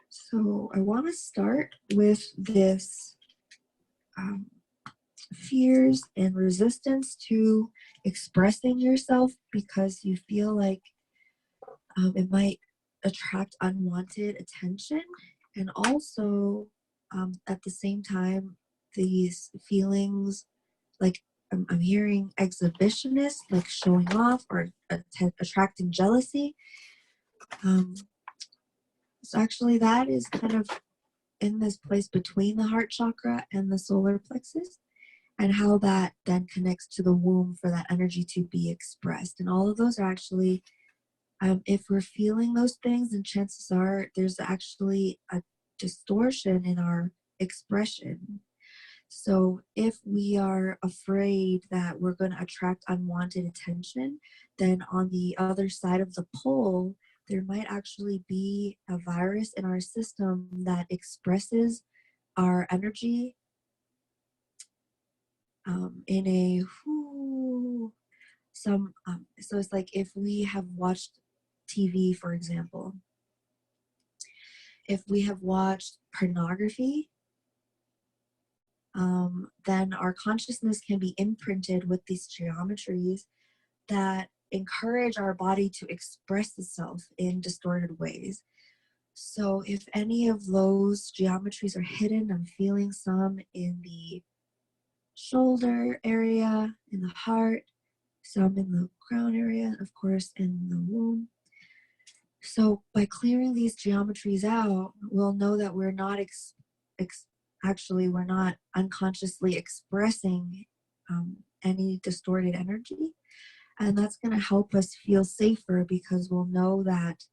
So I want to start with this fears and resistance to expressing yourself because you feel like it might attract unwanted attention, and also at the same time these feelings like I'm hearing exhibitionist, like showing off or attracting jealousy. So actually that is kind of in this place between the heart chakra and the solar plexus, and how that then connects to the womb for that energy to be expressed. And all of those are actually, if we're feeling those things, then chances are there's actually a distortion in our expression. So if we are afraid that we're going to attract unwanted attention, then on the other side of the pole, there might actually be a virus in our system that expresses our energy in a so it's like if we have watched TV, for example, if we have watched pornography, then our consciousness can be imprinted with these geometries that encourage our body to express itself in distorted ways. So if any of those geometries are hidden, I'm feeling some in the shoulder area, in the heart, some in the crown area, of course, in the womb. So by clearing these geometries out, we'll know that we're not we're not unconsciously expressing any distorted energy. And that's going to help us feel safer because we'll know that,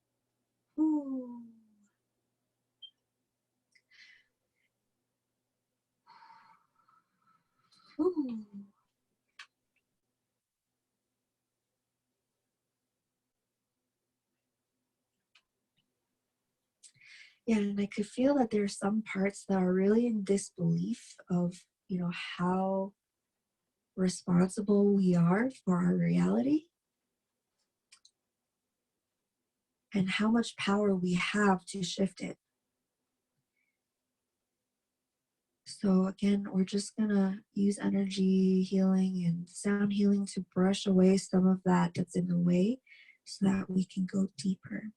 yeah, and I could feel that there are some parts that are really in disbelief of, how responsible we are for our reality and how much power we have to shift it. So again, we're just gonna use energy healing and sound healing to brush away some of that that's in the way so that we can go deeper.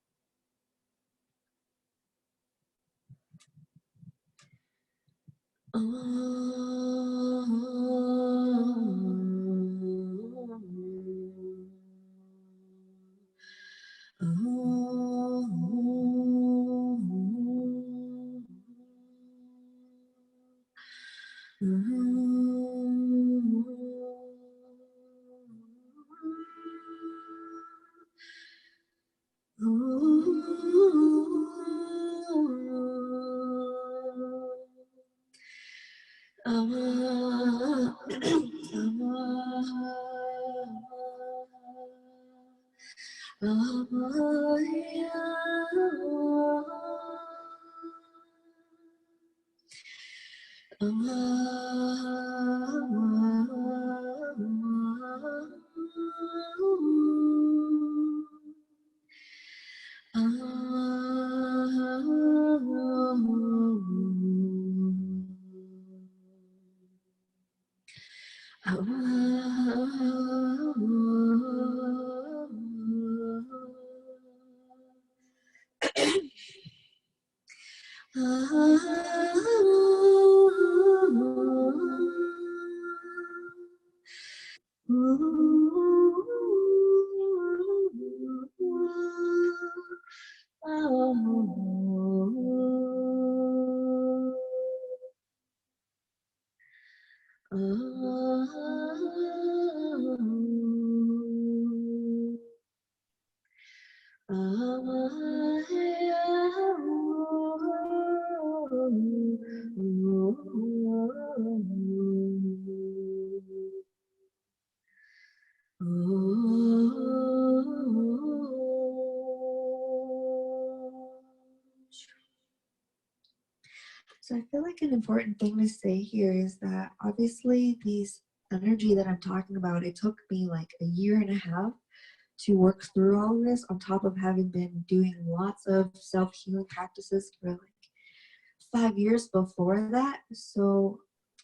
So I feel like an important thing to say here is that obviously these energy that I'm talking about, it took me like a year and a half to work through all of this on top of having been doing lots of self-healing practices for like 5 years before that. So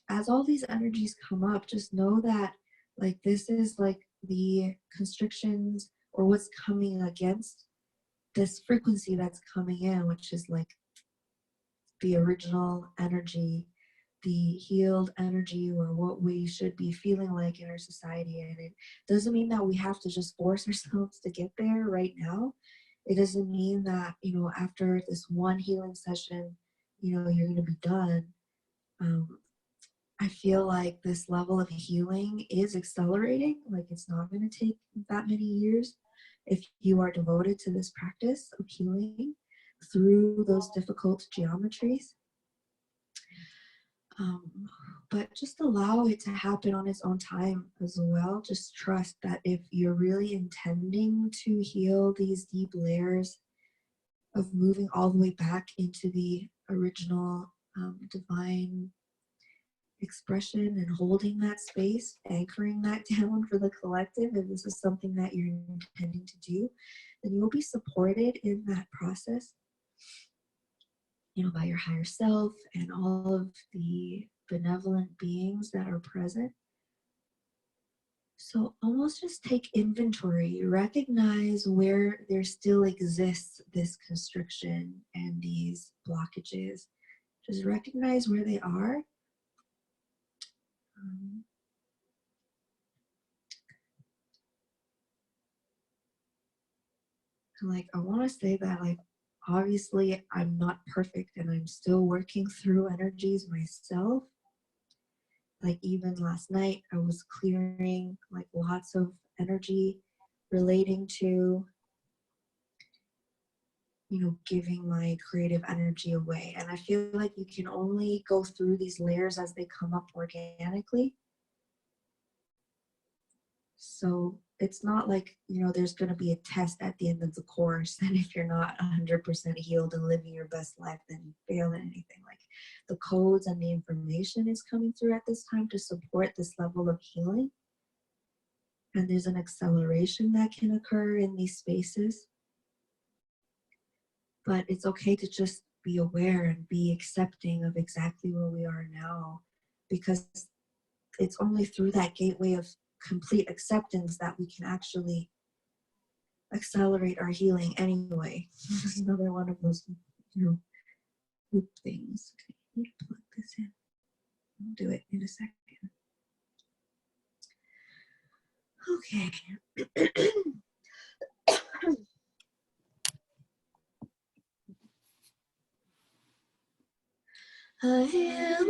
as all these energies come up, just know that like this is like the constrictions or what's coming against this frequency that's coming in, which is like the original energy, the healed energy, or what we should be feeling like in our society. And it doesn't mean that we have to just force ourselves to get there right now. It doesn't mean that, after this one healing session, you're going to be done. I feel like this level of healing is accelerating. Like it's not going to take that many years if you are devoted to this practice of healing through those difficult geometries. But just allow it to happen on its own time as well. Just trust that if you're really intending to heal these deep layers of moving all the way back into the original divine expression and holding that space, anchoring that down for the collective, if this is something that you're intending to do, then you'll be supported in that process, by your higher self and all of the benevolent beings that are present. So almost just take inventory, recognize where there still exists this constriction and these blockages. Just recognize where they are. Like, I want to say that, like, obviously I'm not perfect and I'm still working through energies myself. Like, even last night I was clearing like lots of energy relating to, giving my creative energy away. And I feel like you can only go through these layers as they come up organically. So it's not like, there's going to be a test at the end of the course. And if you're not 100% healed and living your best life, then you fail at anything. Like the codes and the information is coming through at this time to support this level of healing. And there's an acceleration that can occur in these spaces. But it's okay to just be aware and be accepting of exactly where we are now, because it's only through that gateway of complete acceptance that we can actually accelerate our healing anyway. This is another one of those, loop things. Okay, I need to plug this in. I'll do it in a second. Okay. I am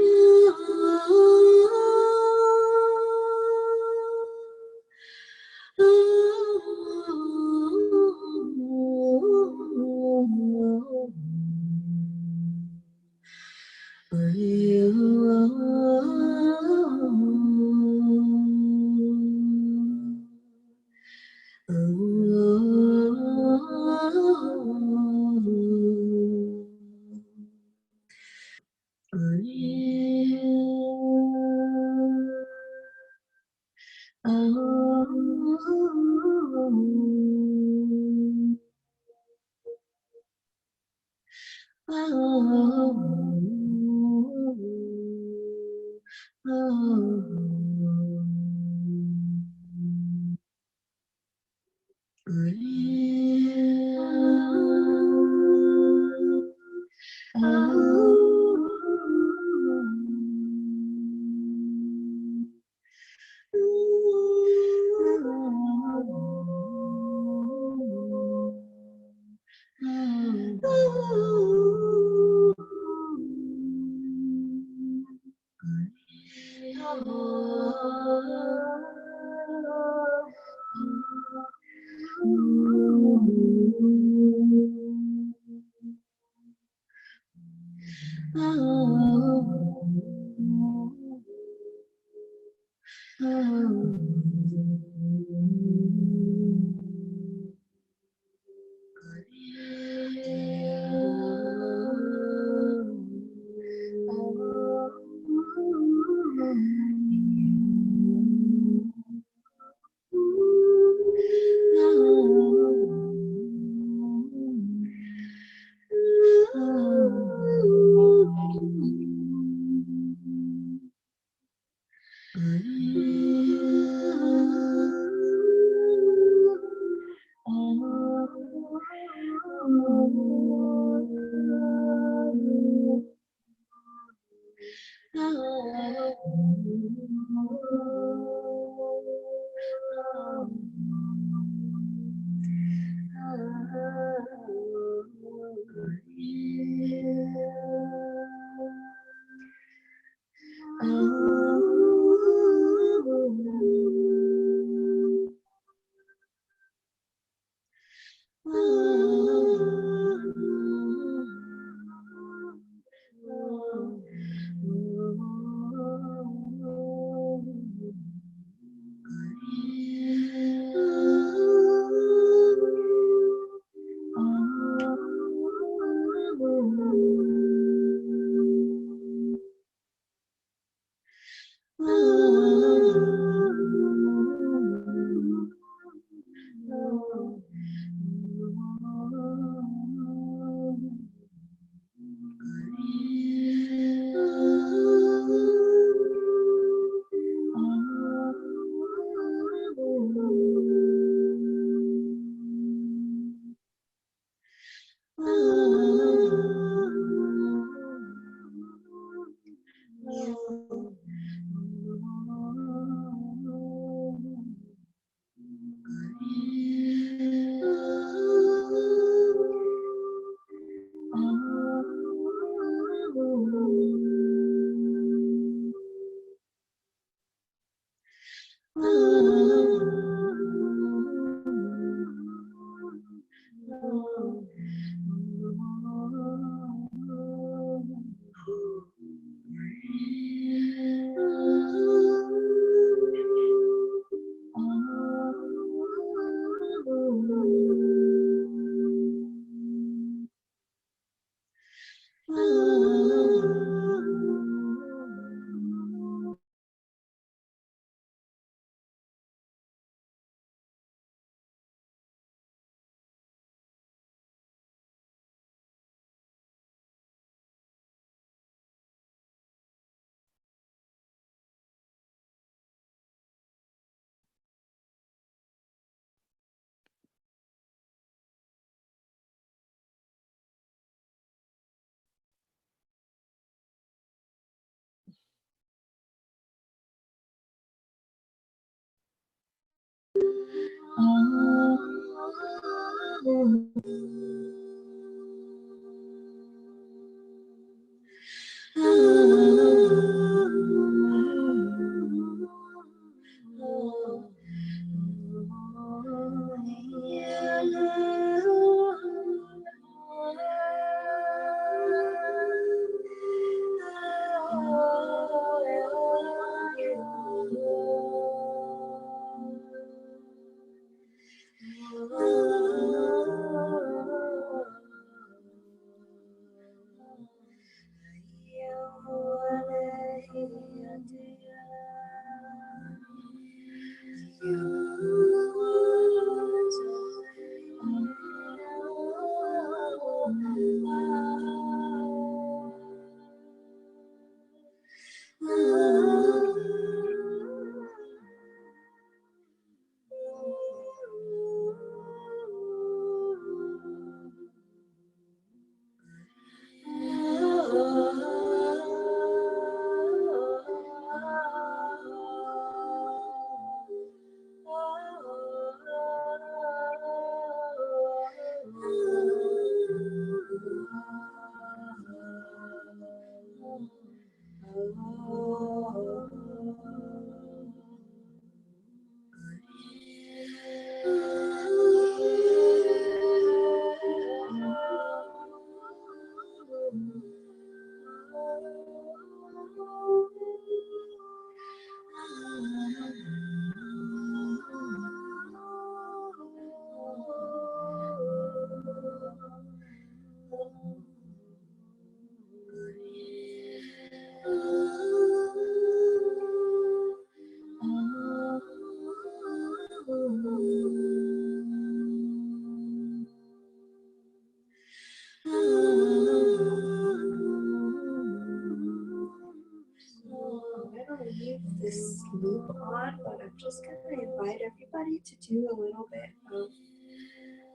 on, but I'm just going to invite everybody to do a little bit of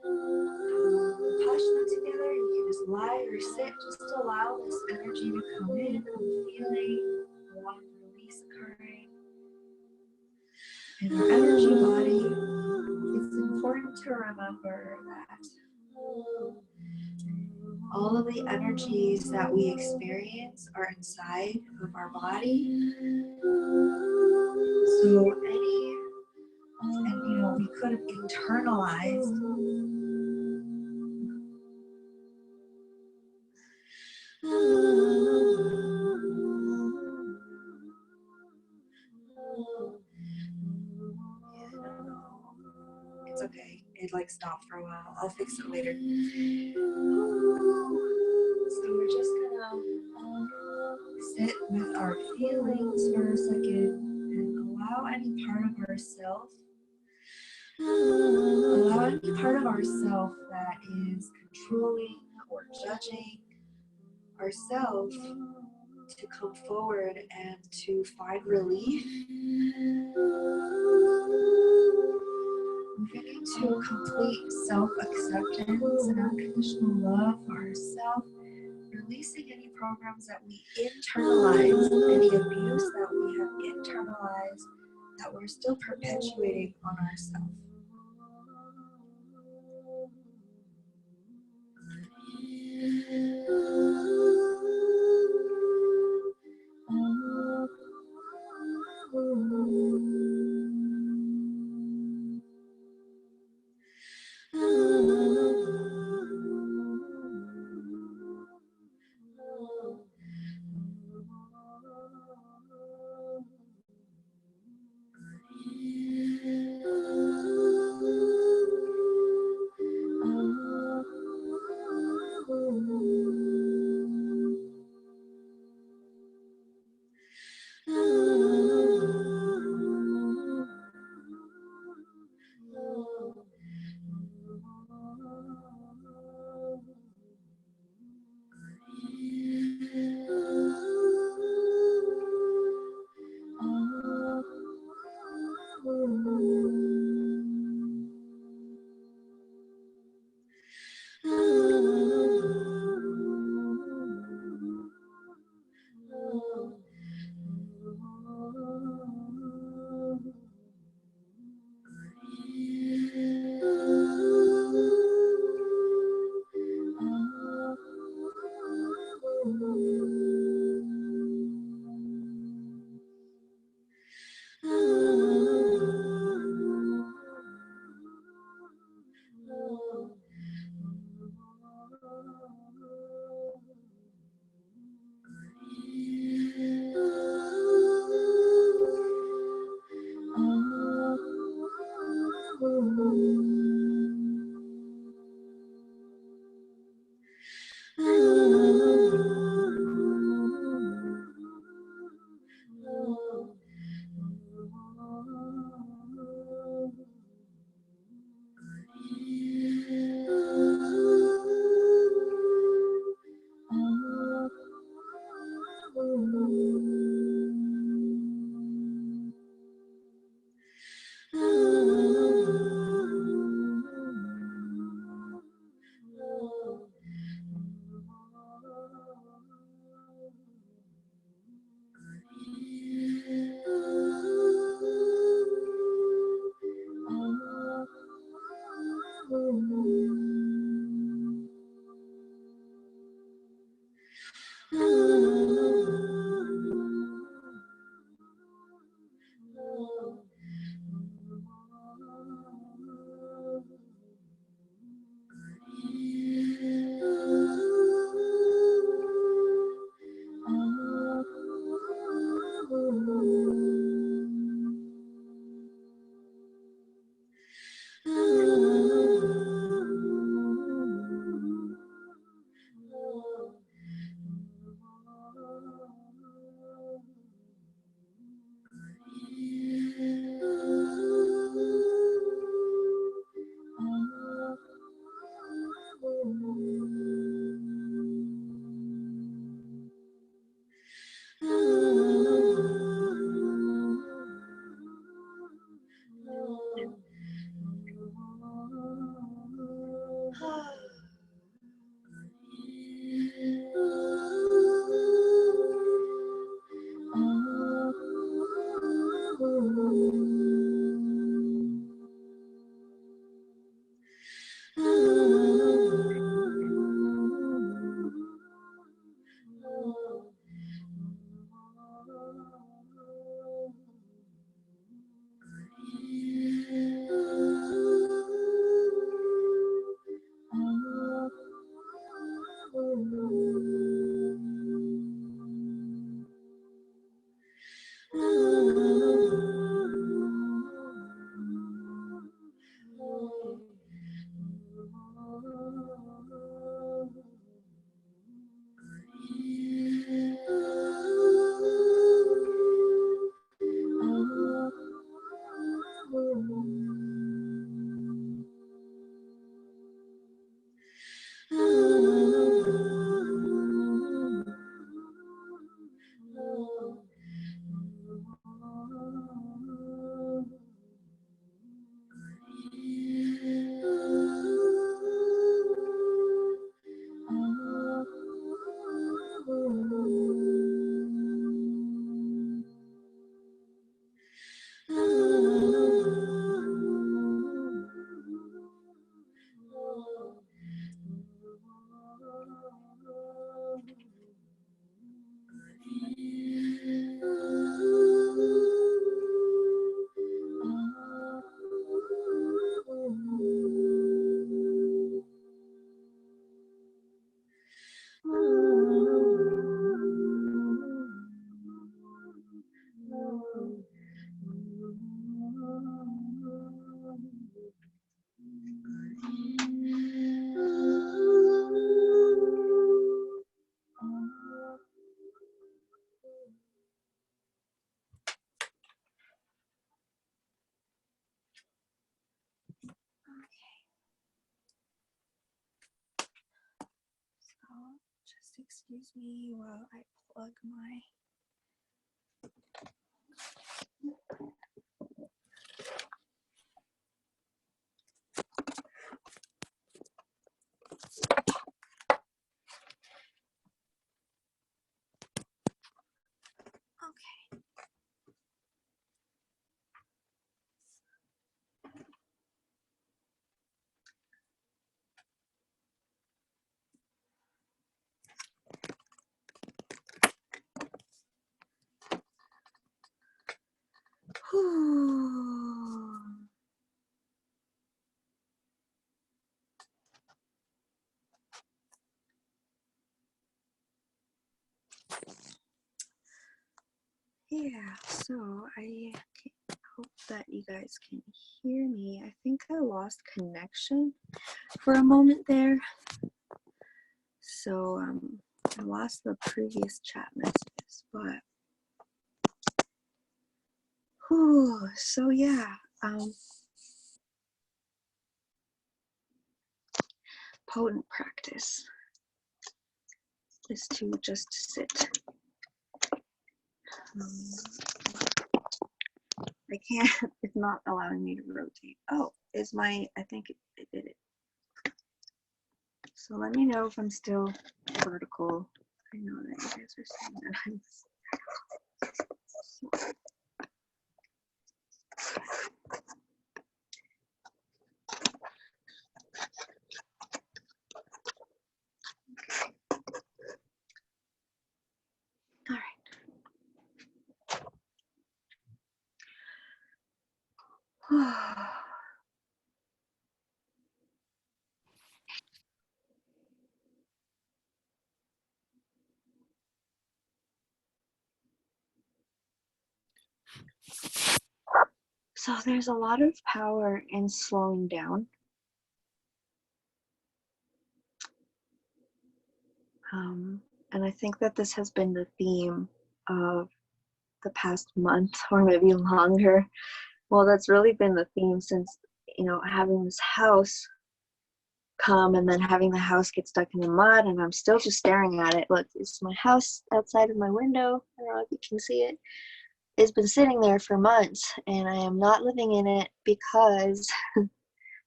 Vipassana together. You can just lie or sit, just allow this energy to come in, feeling, allow the release occurring. In our energy body, it's important to remember that all of the energies that we experience are inside of our body. So we could have internalized it's okay. It stopped for a while. I'll fix it later. So we're just gonna sit with our feelings for a second and allow any part of ourself that is controlling or judging ourselves to come forward and to find relief. Moving into complete self-acceptance and unconditional love for ourselves, releasing any programs that we internalize, any abuse that we have internalized that we're still perpetuating on ourselves. Excuse me while I plug my... Okay. Yeah, so I hope that you guys can hear me. I think I lost connection for a moment there. So I lost the previous chat messages, but so yeah, potent practice is to just sit. I can't, it's not allowing me to rotate. Oh, I think it did it. So let me know if I'm still vertical. I know that you guys are saying that I'm so. All right. So there's a lot of power in slowing down. And I think that this has been the theme of the past month or maybe longer. Well, that's really been the theme since, having this house come and then having the house get stuck in the mud, and I'm still just staring at it. Look, it's my house outside of my window. I don't know if you can see it. It's been sitting there for months and I am not living in it because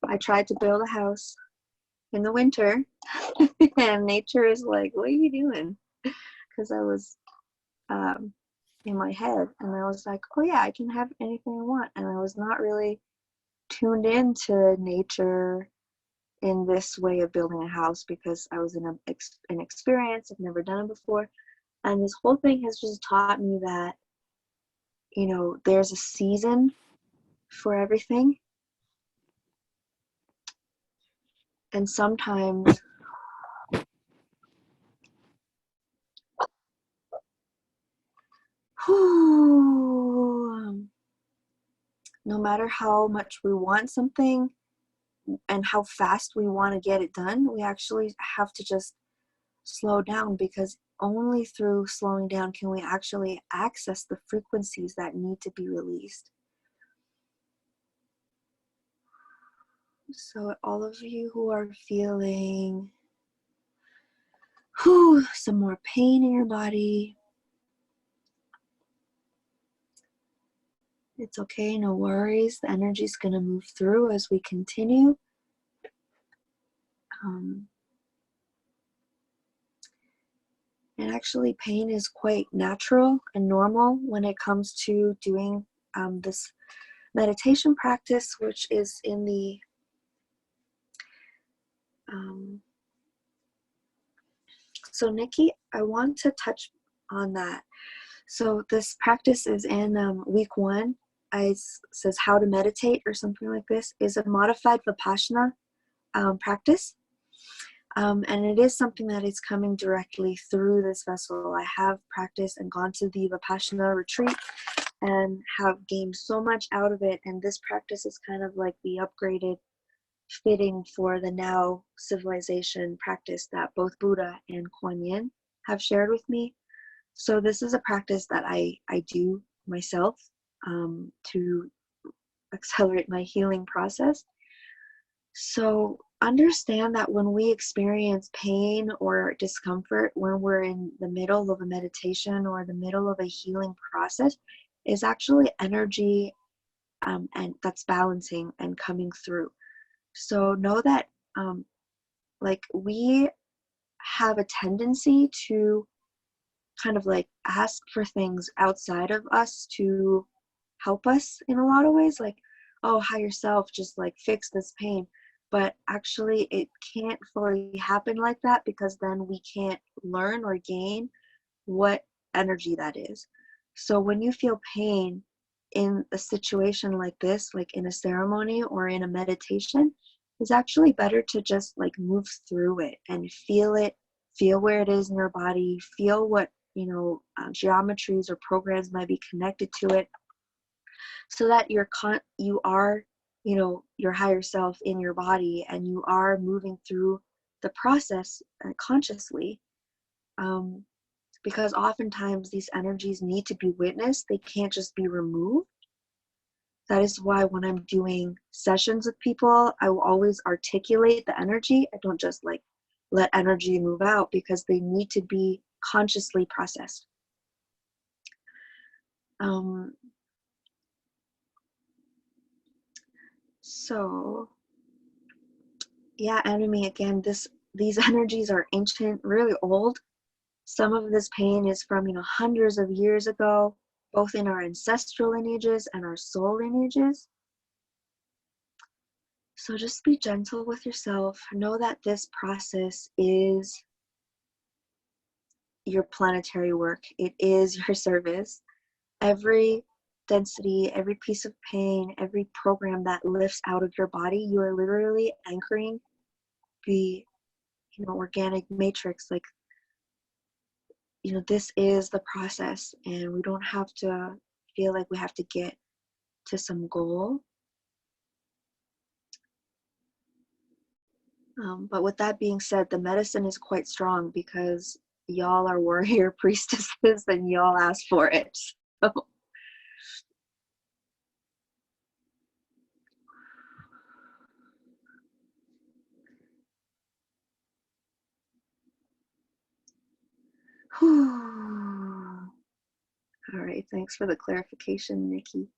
I tried to build a house in the winter and nature is like, what are you doing? Because I was in my head and I was like, oh yeah, I can have anything I want, and I was not really tuned into nature in this way of building a house because I was in an experience. I've never done it before, and this whole thing has just taught me that there's a season for everything, and sometimes no matter how much we want something and how fast we want to get it done, we actually have to just slow down, because only through slowing down can we actually access the frequencies that need to be released. So all of you who are feeling some more pain in your body, it's okay, no worries. The energy is going to move through as we continue. And actually, pain is quite natural and normal when it comes to doing this meditation practice, which is in the so Nikki, I want to touch on that. So this practice is in week 1. It says how to meditate or something like this. Is a modified Vipassana practice. And it is something that is coming directly through this vessel. I have practiced and gone to the Vipassana retreat and have gained so much out of it. And this practice is kind of like the upgraded fitting for the now civilization practice that both Buddha and Kuan Yin have shared with me. So this is a practice that I do myself to accelerate my healing process. So understand that when we experience pain or discomfort, when we're in the middle of a meditation or the middle of a healing process, is actually energy, and that's balancing and coming through. So know that like we have a tendency to kind of like ask for things outside of us to help us in a lot of ways, like, oh, higher self, just like fix this pain. But actually it can't fully happen like that, because then we can't learn or gain what energy that is. So when you feel pain in a situation like this, like in a ceremony or in a meditation, it's actually better to just like move through it and feel it, feel where it is in your body, feel what, geometries or programs might be connected to it, so that you are, your higher self in your body, and you are moving through the process consciously. Because oftentimes these energies need to be witnessed, they can't just be removed. That is why when I'm doing sessions with people, I will always articulate the energy. I don't just like let energy move out, because they need to be consciously processed. So yeah, enemy, again, these energies are ancient, really old. Some of this pain is from, hundreds of years ago, both in our ancestral lineages and our soul lineages. So just be gentle with yourself. Know that this process is your planetary work. It is your service. Every density, every piece of pain, every program that lifts out of your body, you are literally anchoring the, organic matrix. Like, this is the process, and we don't have to feel like we have to get to some goal. But with that being said, the medicine is quite strong, because y'all are warrior priestesses and y'all asked for it. So. All right, thanks for the clarification, Nikki.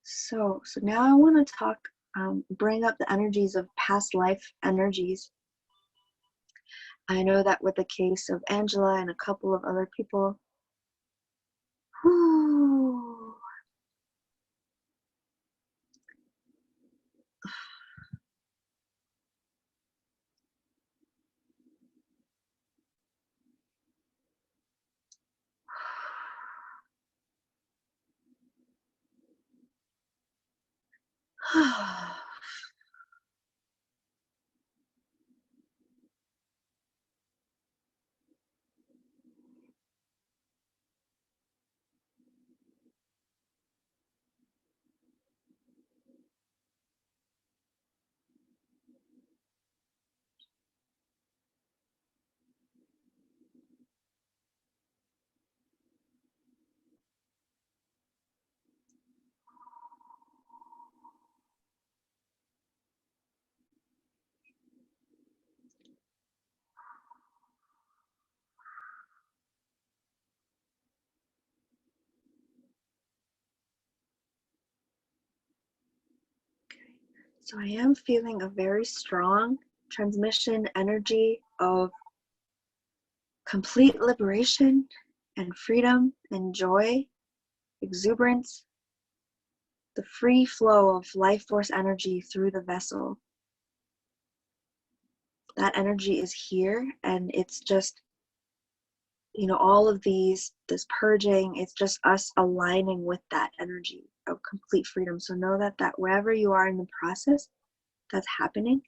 So now I want to talk, bring up the energies of past life energies. I know that with the case of Angela and a couple of other people, so I am feeling a very strong transmission energy of complete liberation and freedom and joy, exuberance, the free flow of life force energy through the vessel. That energy is here, and it's just, all of this purging, it's just us aligning with that energy of complete freedom. So know that wherever you are in the process, that's happening.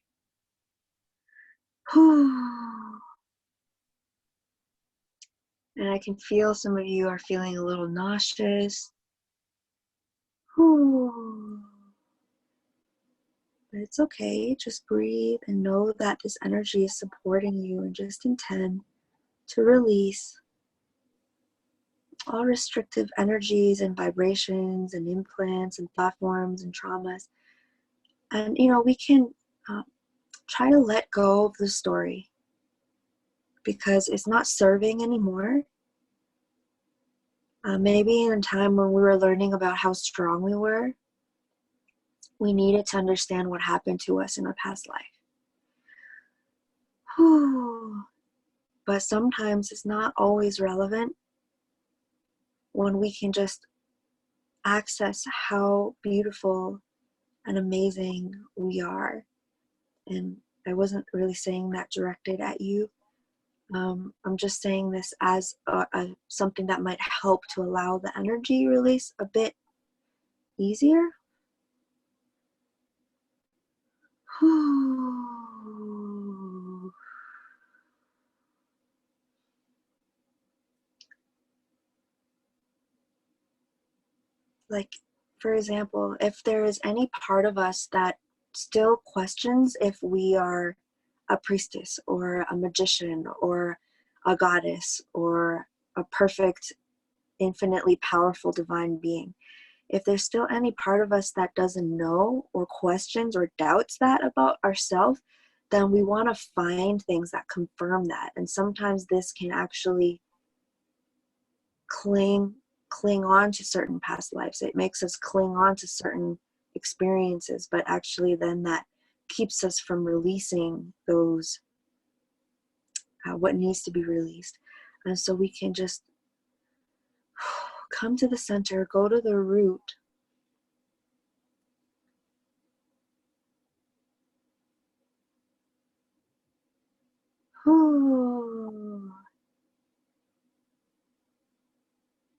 And I can feel some of you are feeling a little nauseous. But it's okay. Just breathe and know that this energy is supporting you, and just intend to release all restrictive energies and vibrations and implants and thought forms and traumas. And, we can try to let go of the story because it's not serving anymore. Maybe in a time when we were learning about how strong we were, we needed to understand what happened to us in a past life. Whew. But sometimes it's not always relevant when we can just access how beautiful and amazing we are. And I wasn't really saying that directed at you. I'm just saying this as something that might help to allow the energy release a bit easier. Like, for example, if there is any part of us that still questions if we are a priestess or a magician or a goddess or a perfect, infinitely powerful divine being, if there's still any part of us that doesn't know or questions or doubts that about ourselves, then we want to find things that confirm that. And sometimes this can actually cling on to certain past lives. It makes us cling on to certain experiences, but actually then that keeps us from releasing those, what needs to be released. And so we can just come to the center, go to the root,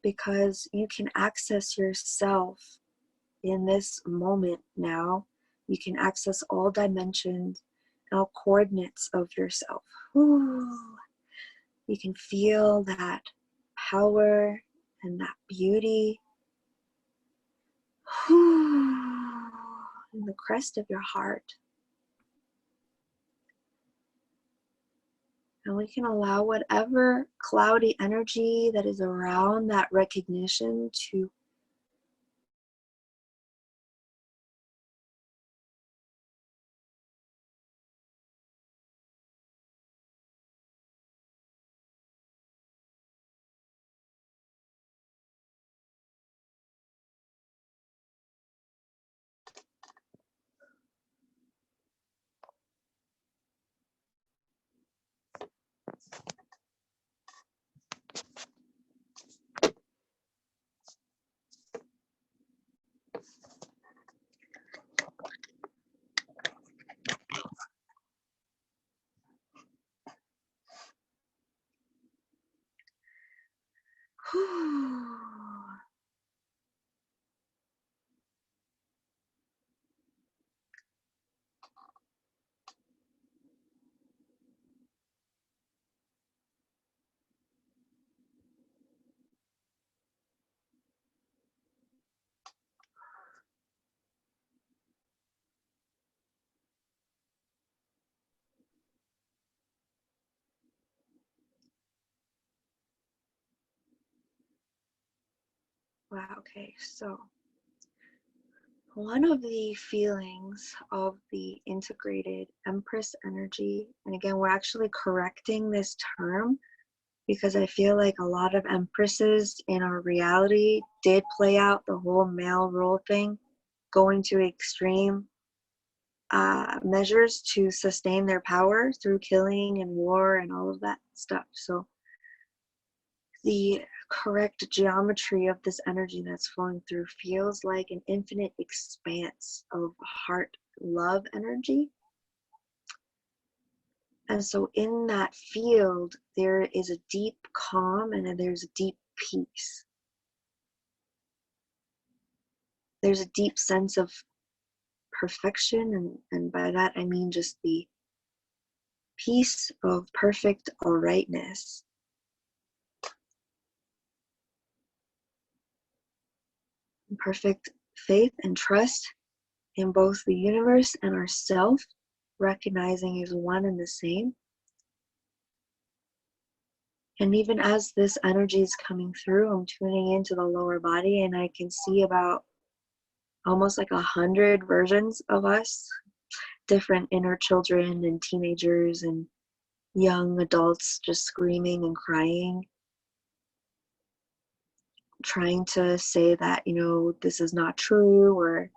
because you can access yourself in this moment now. You can access all dimensions, all coordinates of yourself. You can feel that power and that beauty in the crest of your heart. And we can allow whatever cloudy energy that is around that recognition to wow, okay, so one of the feelings of the integrated Empress energy, and again, we're actually correcting this term because I feel like a lot of Empresses in our reality did play out the whole male role thing, going to extreme measures to sustain their power through killing and war and all of that stuff. So the correct geometry of this energy that's flowing through feels like an infinite expanse of heart love energy. And so in that field, there is a deep calm and there's a deep peace. There's a deep sense of perfection, and by that I mean just the peace of perfect alrightness. Perfect faith and trust in both the universe and ourself, recognizing is one and the same. And even as this energy is coming through, I'm tuning into the lower body and I can see about almost like 100 versions of us, different inner children and teenagers and young adults just screaming and crying, trying to say that, this is not true, or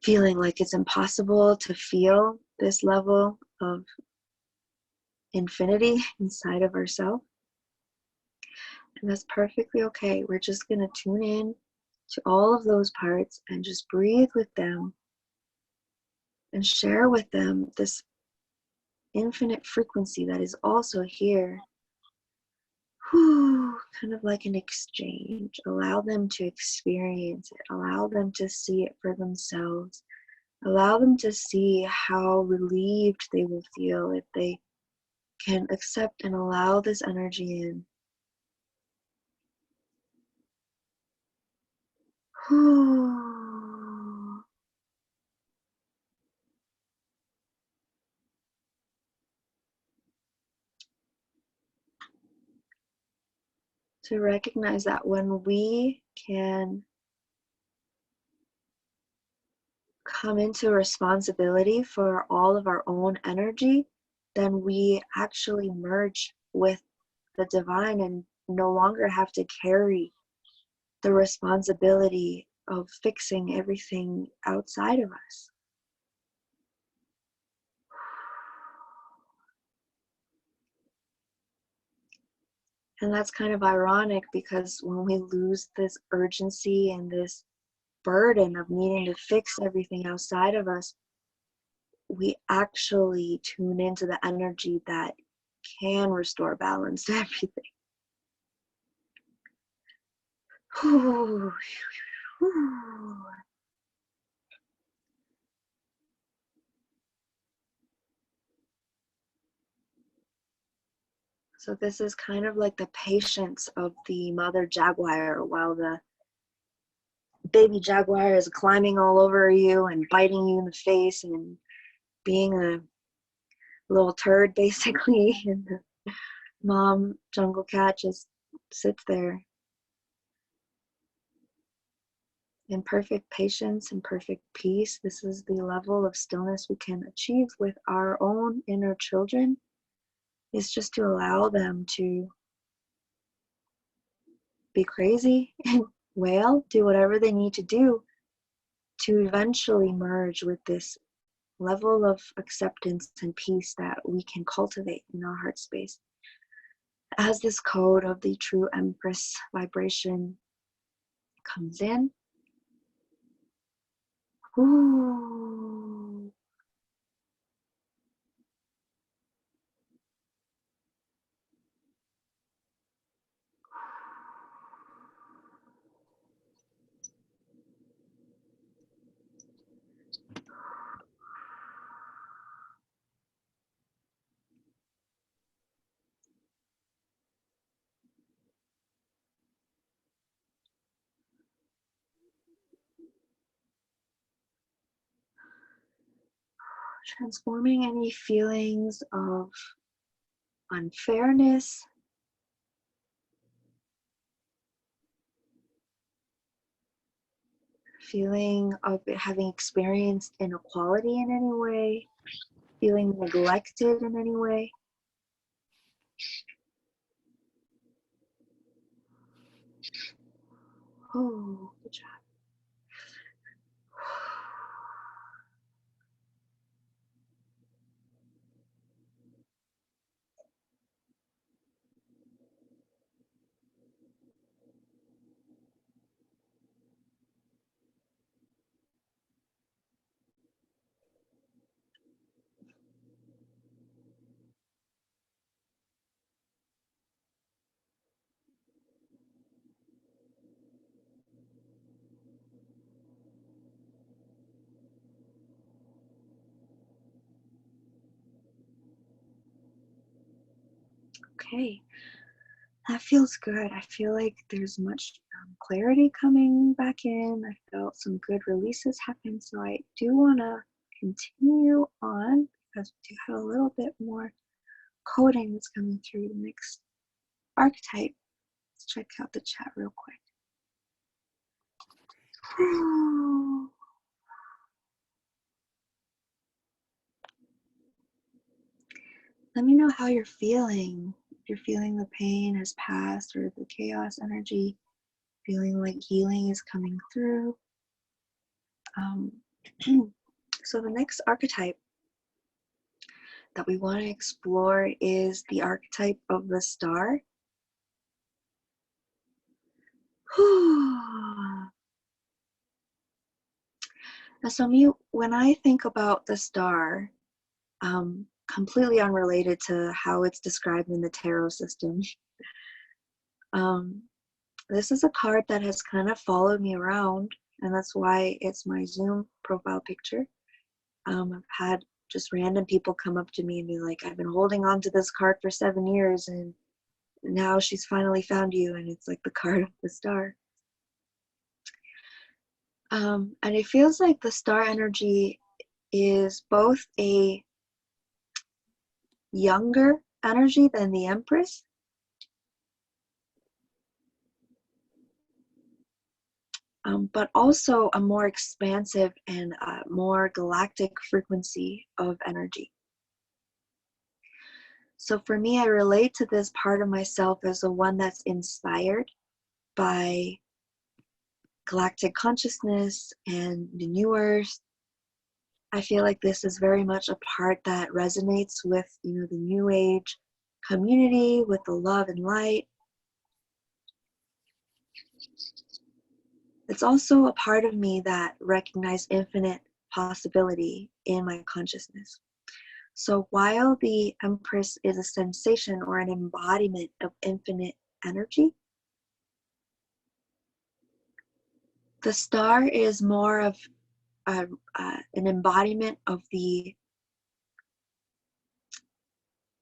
feeling like it's impossible to feel this level of infinity inside of ourselves. And that's perfectly okay. We're just going to tune in to all of those parts and just breathe with them and share with them this infinite frequency that is also here. Kind of like an exchange. Allow them to experience it. Allow them to see it for themselves. Allow them to see how relieved they will feel if they can accept and allow this energy in. To recognize that when we can come into responsibility for all of our own energy, then we actually merge with the divine and no longer have to carry the responsibility of fixing everything outside of us. And that's kind of ironic, because when we lose this urgency and this burden of needing to fix everything outside of us, we actually tune into the energy that can restore balance to everything. So this is kind of like the patience of the mother jaguar while the baby jaguar is climbing all over you and biting you in the face and being a little turd basically, and the mom jungle cat just sits there in perfect patience and perfect peace. This is the level of stillness we can achieve with our own inner children, is just to allow them to be crazy and wail, do whatever they need to do to eventually merge with this level of acceptance and peace that we can cultivate in our heart space. As this code of the true Empress vibration comes in, transforming any feelings of unfairness, feeling of having experienced inequality in any way, feeling neglected in any way. Oh, good job. Okay, that feels good. I feel like there's much clarity coming back in. I felt some good releases happen, so I do want to continue on because we do have a little bit more coding that's coming through the next archetype. Let's check out the chat real quick. Let me know how you're feeling. If you're feeling the pain has passed or the chaos energy, feeling like healing is coming through. So the next archetype that we want to explore is the archetype of the star. Now, when I think about the star, completely unrelated to how it's described in the tarot system, this is a card that has kind of followed me around, and that's why it's my Zoom profile picture. I've had just random people come up to me and be like, I've been holding on to this card for 7 years, and now she's finally found you, and it's like the card of the star. And it feels like the star energy is both a younger energy than the Empress, but also a more expansive and more galactic frequency of energy. So for me, I relate to this part of myself as the one that's inspired by galactic consciousness and the new earth. I feel like this is very much a part that resonates with, the new age community, with the love and light. It's also a part of me that recognizes infinite possibility in my consciousness. So while the Empress is a sensation or an embodiment of infinite energy, the star is more of an embodiment of the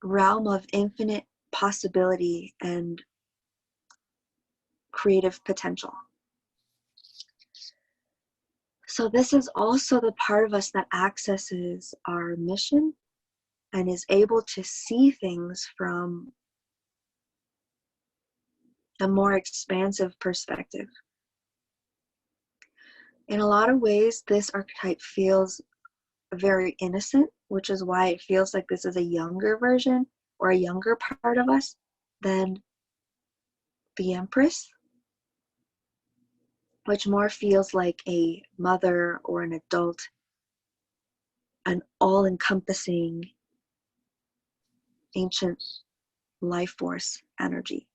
realm of infinite possibility and creative potential. So this is also the part of us that accesses our mission and is able to see things from a more expansive perspective. In a lot of ways, this archetype feels very innocent, which is why it feels like this is a younger version or a younger part of us than the Empress, which more feels like a mother or an adult, an all-encompassing ancient life force energy.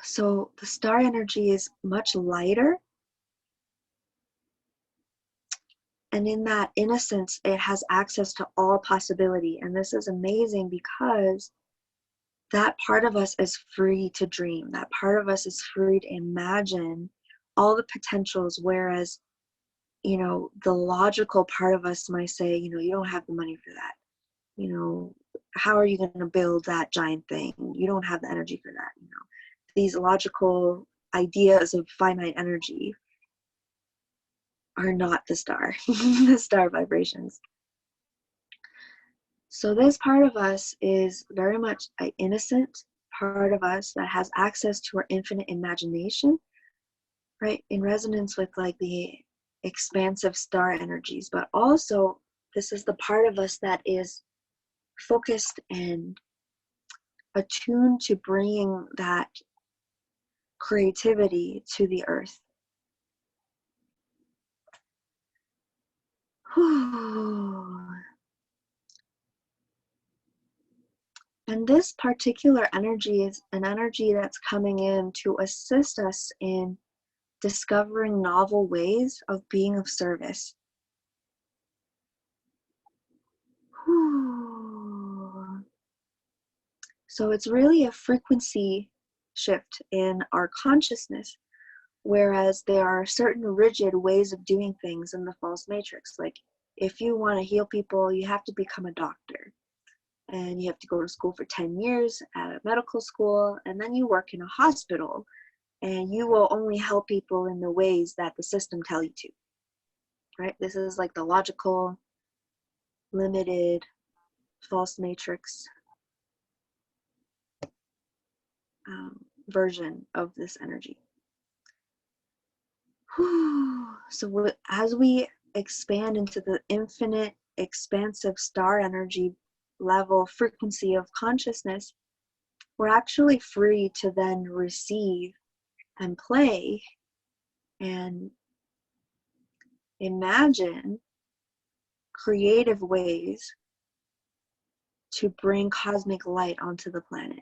So the star energy is much lighter, and in that innocence, it has access to all possibility. And this is amazing because that part of us is free to dream. That part of us is free to imagine all the potentials, whereas, the logical part of us might say, you don't have the money for that. How are you going to build that giant thing? You don't have the energy for that. These logical ideas of finite energy are not the star, the star vibrations. So this part of us is very much an innocent part of us that has access to our infinite imagination, right? In resonance with like the expansive star energies, but also this is the part of us that is focused and attuned to bringing that creativity to the earth. And this particular energy is an energy that's coming in to assist us in discovering novel ways of being of service. So it's really a frequency shift in our consciousness, whereas there are certain rigid ways of doing things in the false matrix. Like if you want to heal people, you have to become a doctor. And you have to go to school for 10 years at a medical school, and then you work in a hospital, and you will only help people in the ways that the system tell you to, right? This is like the logical, limited, false matrix version of this energy. So as we expand into the infinite, expansive star energy level frequency of consciousness, we're actually free to then receive and play and imagine creative ways to bring cosmic light onto the planet.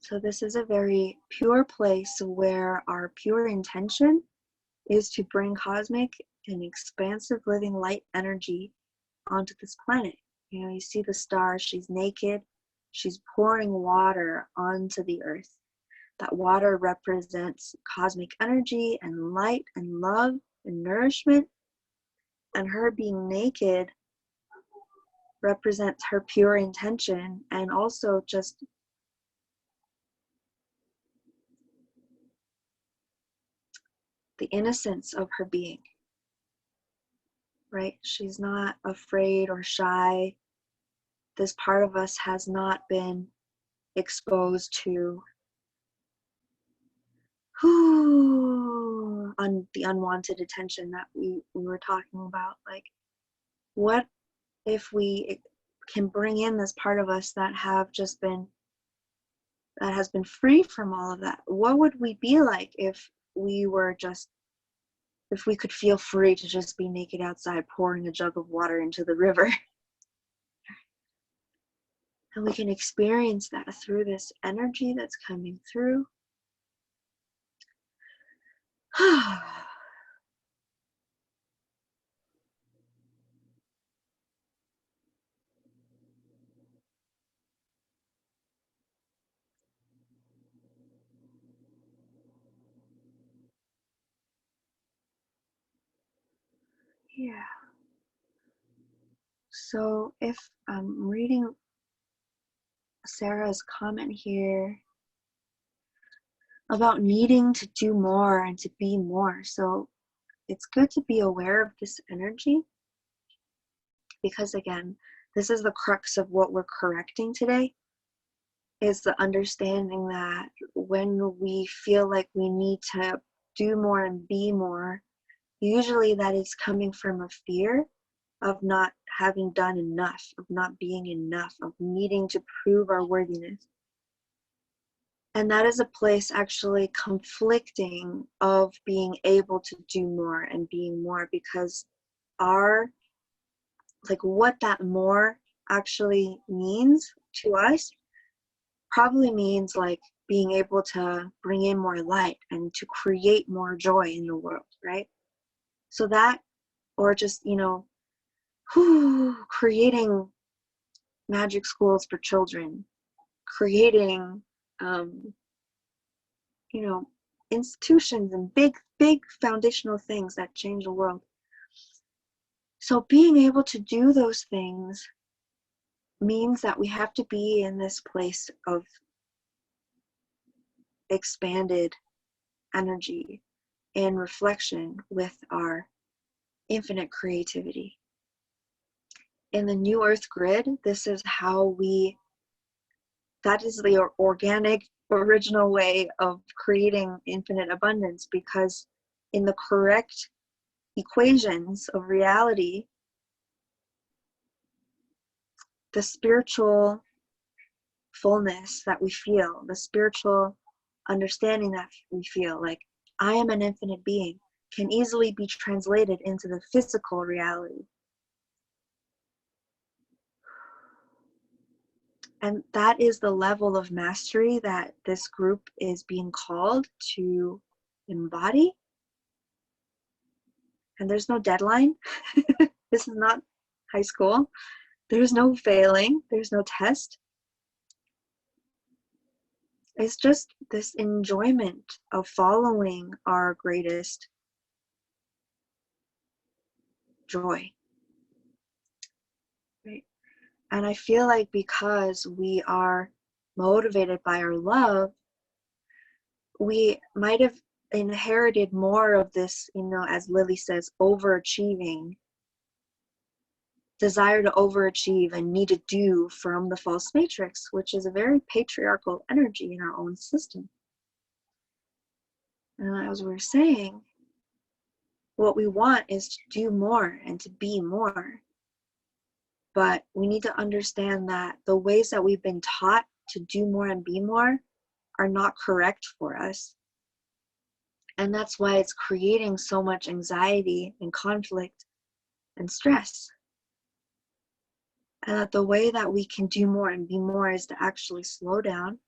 So this is a very pure place where our pure intention is to bring cosmic and expansive living light energy onto this planet. You know, you see the star, she's naked, she's pouring water onto the earth. That water represents cosmic energy and light and love and nourishment. And her being naked represents her pure intention and also just the innocence of her being, right? She's not afraid or shy. This part of us has not been exposed to on the unwanted attention that we were talking about. Like, what if we can bring in this part of us that has been free from all of that? What would we be like if we could feel free to just be naked outside pouring a jug of water into the river? And we can experience that through this energy that's coming through. Yeah. So if I'm reading Sarah's comment here about needing to do more and to be more. So it's good to be aware of this energy, because again, this is the crux of what we're correcting today, is the understanding that when we feel like we need to do more and be more, usually that is coming from a fear of not having done enough, of not being enough, of needing to prove our worthiness. And that is a place actually conflicting of being able to do more and being more, because what that more actually means to us probably means like being able to bring in more light and to create more joy in the world, right? So that, or just, creating magic schools for children, creating, institutions and big foundational things that change the world. So being able to do those things means that we have to be in this place of expanded energy and reflection with our infinite creativity. In the New Earth grid, this is that is the organic, original way of creating infinite abundance, because in the correct equations of reality, the spiritual fullness that we feel, the spiritual understanding that we feel, like I am an infinite being, can easily be translated into the physical reality. And that is the level of mastery that this group is being called to embody. And there's no deadline. This is not high school. There's no failing. There's no test. It's just this enjoyment of following our greatest joy. Right? And I feel like because we are motivated by our love, we might have inherited more of this, as Lily says, overachieving desire to overachieve and need to do from the false matrix, which is a very patriarchal energy in our own system. And as we're saying, what we want is to do more and to be more. But we need to understand that the ways that we've been taught to do more and be more are not correct for us. And that's why it's creating so much anxiety and conflict and stress. And that the way that we can do more and be more is to actually slow down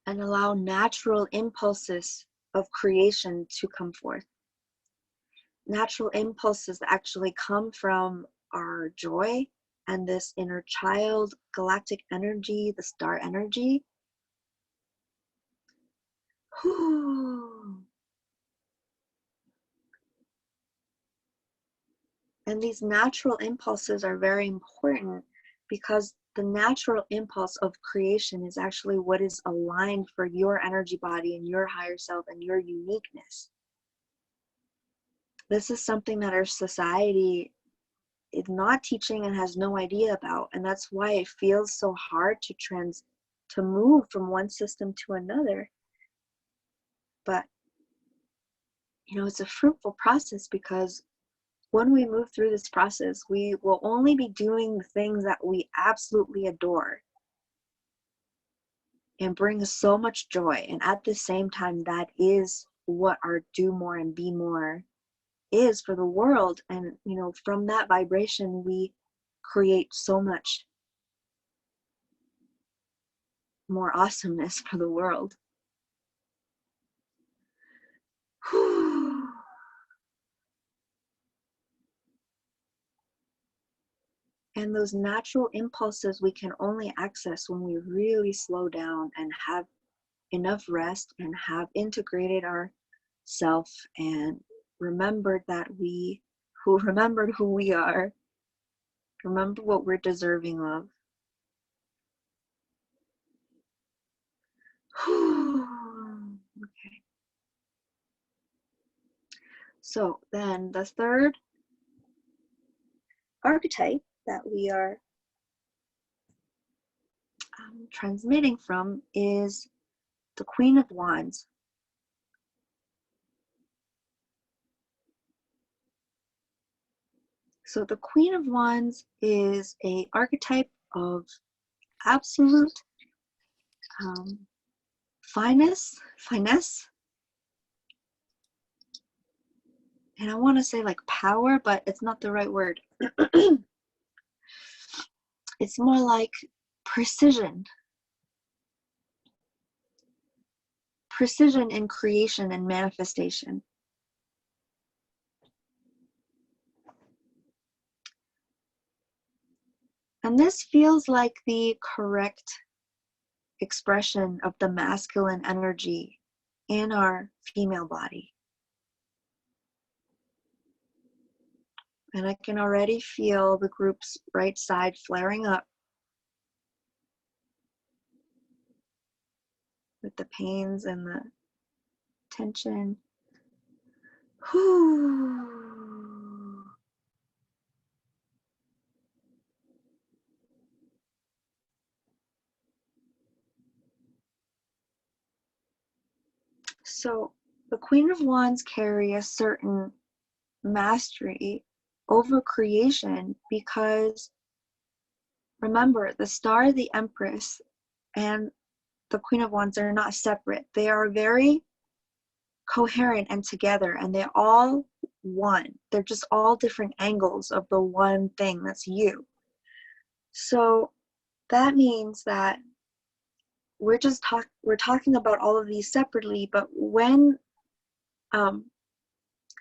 and allow natural impulses of creation to come forth. Natural impulses that actually come from our joy and this inner child, galactic energy, the star energy. And these natural impulses are very important because the natural impulse of creation is actually what is aligned for your energy body and your higher self and your uniqueness. This is something that our society is not teaching and has no idea about, and that's why it feels so hard to move from one system to another. But it's a fruitful process, because when we move through this process, we will only be doing the things that we absolutely adore and bring us so much joy. And at the same time, that is what our do more and be more is for the world. And from that vibration, we create so much more awesomeness for the world. And those natural impulses we can only access when we really slow down and have enough rest and have integrated our self and remembered remembered who we are, remember what we're deserving of. Okay. So then the third archetype that we are transmitting from is the Queen of Wands. So the Queen of Wands is an archetype of absolute finesse, and I want to say like power, but it's not the right word. It's more like precision in creation and manifestation. And this feels like the correct expression of the masculine energy in our female body. And I can already feel the group's right side flaring up with the pains and the tension. So the Queen of Wands carry a certain mastery over creation, because remember, the star, the Empress, and the Queen of Wands are not separate. They are very coherent and together, and they're all one. They're just all different angles of the one thing that's you. So that means that we're talking about all of these separately, but when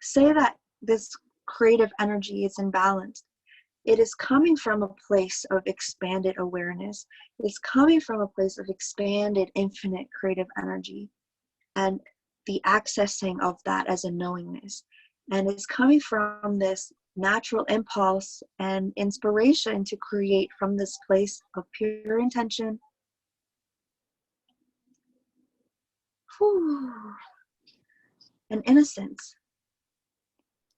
say that this creative energy is imbalanced, it is coming from a place of expanded awareness. It's coming from a place of expanded, infinite creative energy and the accessing of that as a knowingness. And it's coming from this natural impulse and inspiration to create from this place of pure intention. And innocence.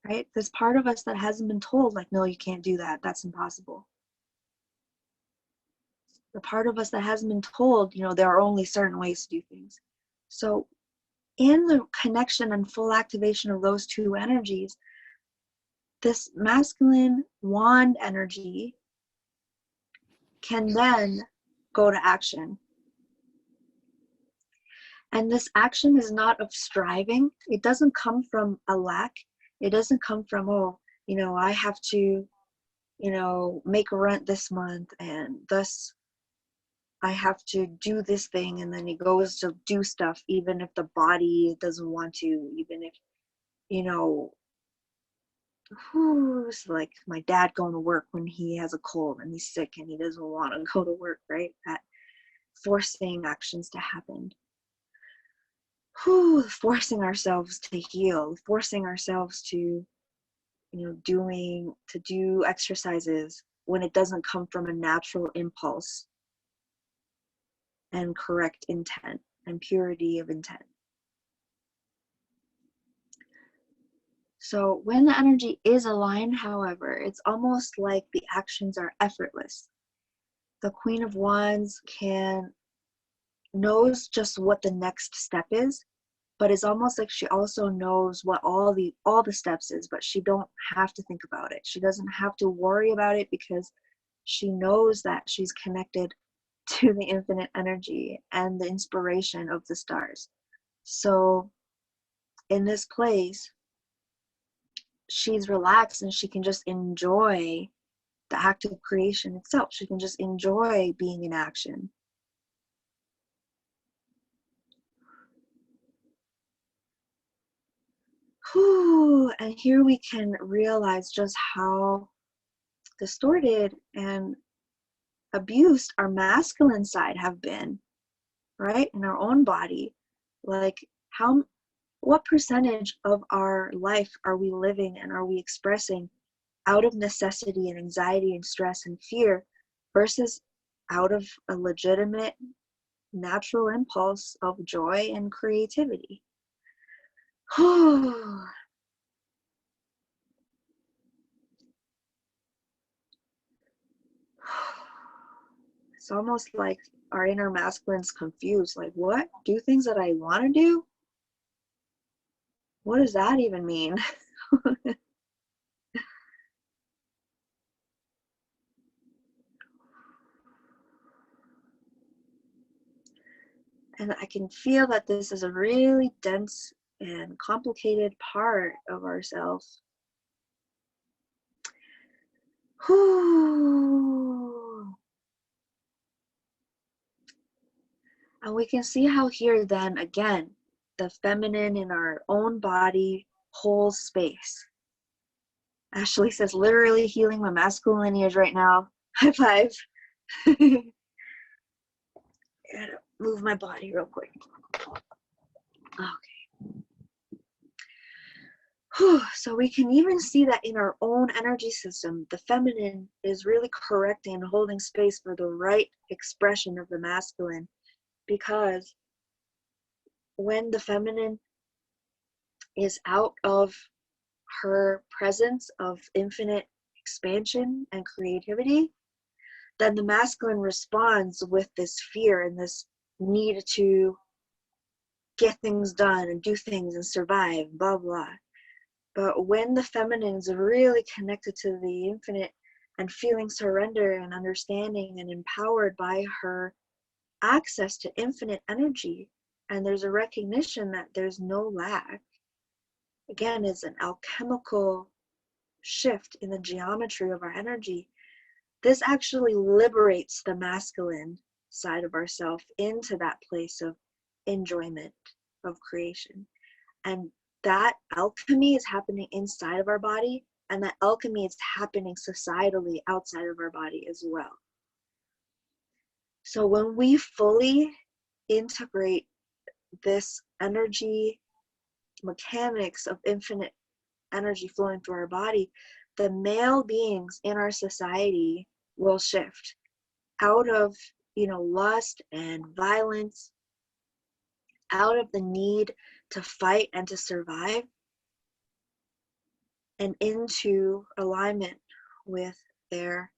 right? There's part of us that hasn't been told, like, no, you can't do that. That's impossible. The part of us that hasn't been told, there are only certain ways to do things. So in the connection and full activation of those two energies, this masculine wand energy can then go to action. And this action is not of striving. It doesn't come from a lack. It doesn't come from, I have to, make rent this month, and thus I have to do this thing. And then he goes to do stuff, even if the body doesn't want to, even if, who's like my dad going to work when he has a cold and he's sick and he doesn't want to go to work, right? That forcing actions to happen. Forcing ourselves to heal, forcing ourselves to, do exercises when it doesn't come from a natural impulse and correct intent and purity of intent. So when the energy is aligned, however, it's almost like the actions are effortless. The Queen of Wands knows just what the next step is, but it's almost like she also knows what all the steps is, but she don't have to think about it. She doesn't have to worry about it because she knows that she's connected to the infinite energy and the inspiration of the stars. So in this place, she's relaxed and she can just enjoy the act of creation itself. She can just enjoy being in action. And here we can realize just how distorted and abused our masculine side have been, right? In our own body. Like what percentage of our life are we living and are we expressing out of necessity and anxiety and stress and fear versus out of a legitimate natural impulse of joy and creativity? It's almost like our inner masculine's confused. Like, what? Do things that I want to do? What does that even mean? And I can feel that this is a really dense and complicated part of ourselves. And we can see how here then, again, the feminine in our own body holds space. Ashley says, literally healing my masculine lineage right now. High five. Gotta move my body real quick. Okay. So we can even see that in our own energy system, the feminine is really correcting and holding space for the right expression of the masculine. Because when the feminine is out of her presence of infinite expansion and creativity, then the masculine responds with this fear and this need to get things done and do things and survive, blah, blah. But when the feminine is really connected to the infinite and feeling surrender and understanding and empowered by her access to infinite energy, and there's a recognition that there's no lack, again, is an alchemical shift in the geometry of our energy. This actually liberates the masculine side of ourselves into that place of enjoyment of creation. And that alchemy is happening inside of our body, and that alchemy is happening societally outside of our body as well. So when we fully integrate this energy mechanics of infinite energy flowing through our body, the male beings in our society will shift out of, lust and violence, out of the need to fight and to survive, and into alignment with their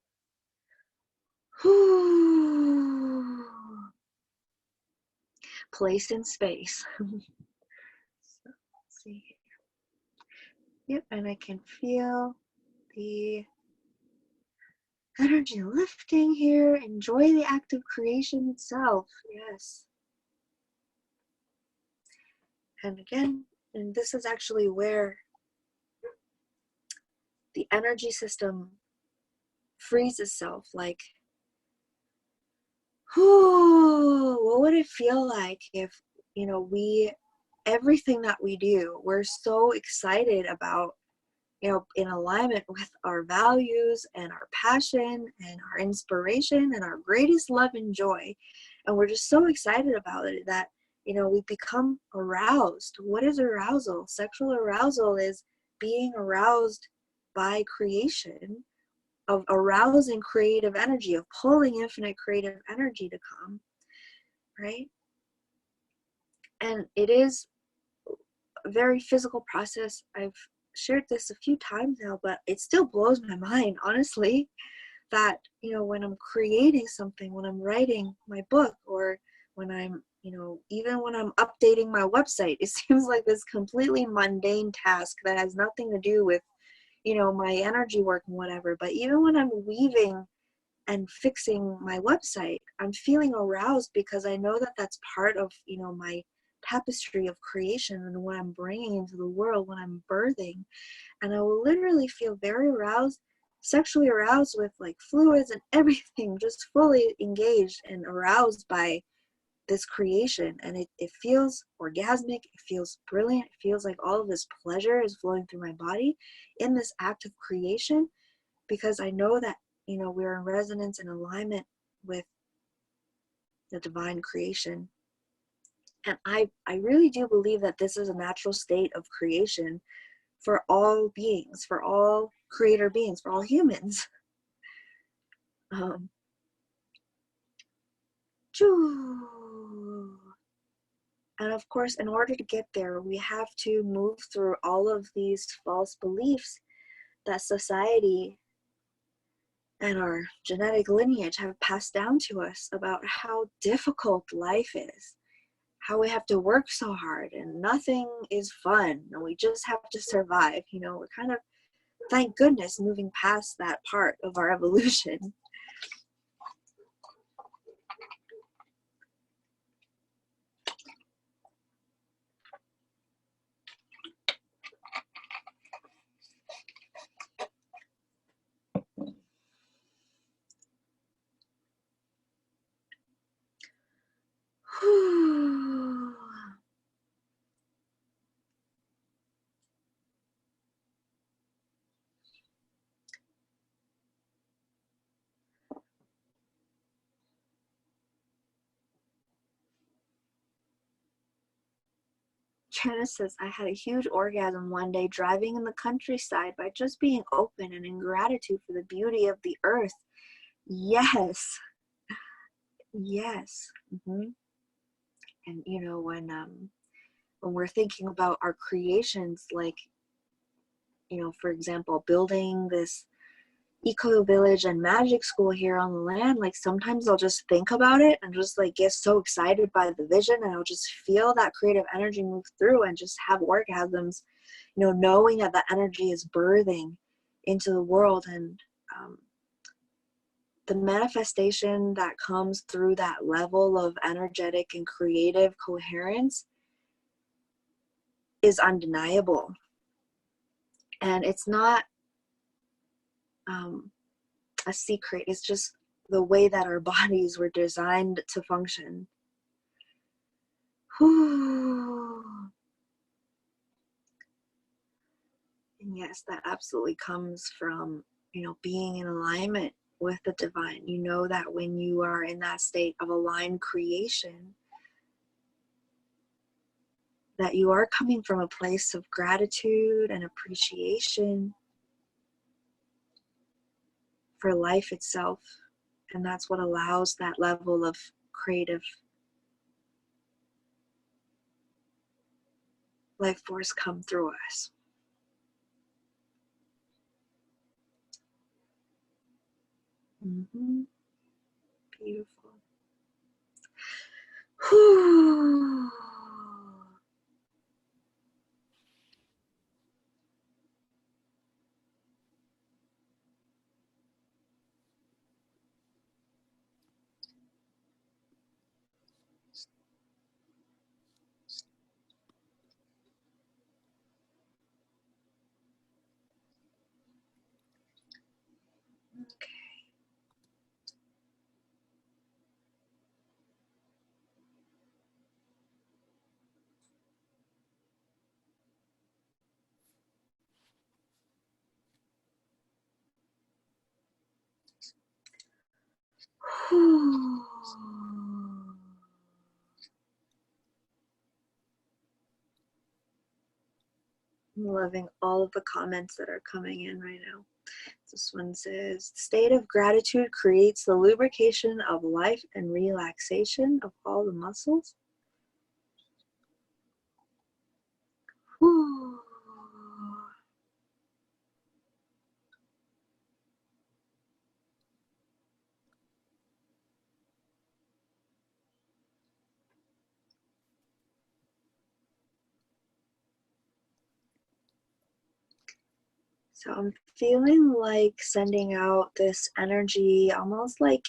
place in space. So, let's see here. Yep, and I can feel the energy lifting here. Enjoy the act of creation itself. Yes. And again, and this is actually where the energy system frees itself. Like, what would it feel like if, everything that we do, we're so excited about, in alignment with our values and our passion and our inspiration and our greatest love and joy. And we're just so excited about it that, we become aroused. What is arousal? Sexual arousal is being aroused by creation, of arousing creative energy, of pulling infinite creative energy to come, right? And it is a very physical process. I've shared this a few times now, but it still blows my mind, honestly, that, when I'm creating something, when I'm writing my book, or when I'm, even when I'm updating my website, it seems like this completely mundane task that has nothing to do with, my energy work and whatever. But even when I'm weaving and fixing my website, I'm feeling aroused because I know that that's part of, my tapestry of creation and what I'm bringing into the world when I'm birthing. And I will literally feel very aroused, sexually aroused, with like fluids and everything, just fully engaged and aroused by this creation. And it feels orgasmic, it feels brilliant, it feels like all of this pleasure is flowing through my body in this act of creation, because I know that, we're in resonance and alignment with the divine creation. And I really do believe that this is a natural state of creation for all beings, for all creator beings, for all humans. And of course, in order to get there, we have to move through all of these false beliefs that society and our genetic lineage have passed down to us about how difficult life is, how we have to work so hard and nothing is fun and we just have to survive. We're kind of, thank goodness, moving past that part of our evolution. Janice says, I had a huge orgasm one day driving in the countryside by just being open and in gratitude for the beauty of the earth. Yes. Yes. Mm-hmm. And when we're thinking about our creations, like, for example, building this eco village and magic school here on the land, like sometimes I'll just think about it and just like get so excited by the vision, and I'll just feel that creative energy move through and just have orgasms, knowing that the energy is birthing into the world. And the manifestation that comes through that level of energetic and creative coherence is undeniable. And it's not a secret. It's just the way that our bodies were designed to function. And yes, that absolutely comes from, being in alignment with the divine. You know that when you are in that state of aligned creation, that you are coming from a place of gratitude and appreciation for life itself. And that's what allows that level of creative life force come through us. Mm-hmm. Beautiful. Whew. Whew. I'm loving all of the comments that are coming in right now. This one says, state of gratitude creates the lubrication of life and relaxation of all the muscles. Whew. So I'm feeling like sending out this energy almost like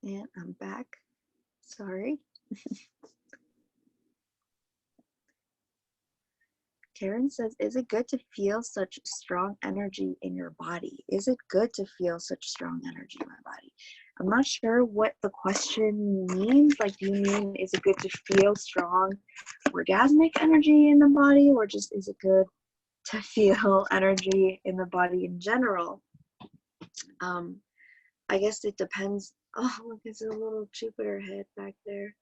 and I'm back. Sorry. Karen says, is it good to feel such strong energy in your body? Is it good to feel such strong energy in my body? I'm not sure what the question means. Like, do you mean, is it good to feel strong orgasmic energy in the body, or just is it good to feel energy in the body in general? I guess it depends. Oh, look, there's a little Jupiter head back there.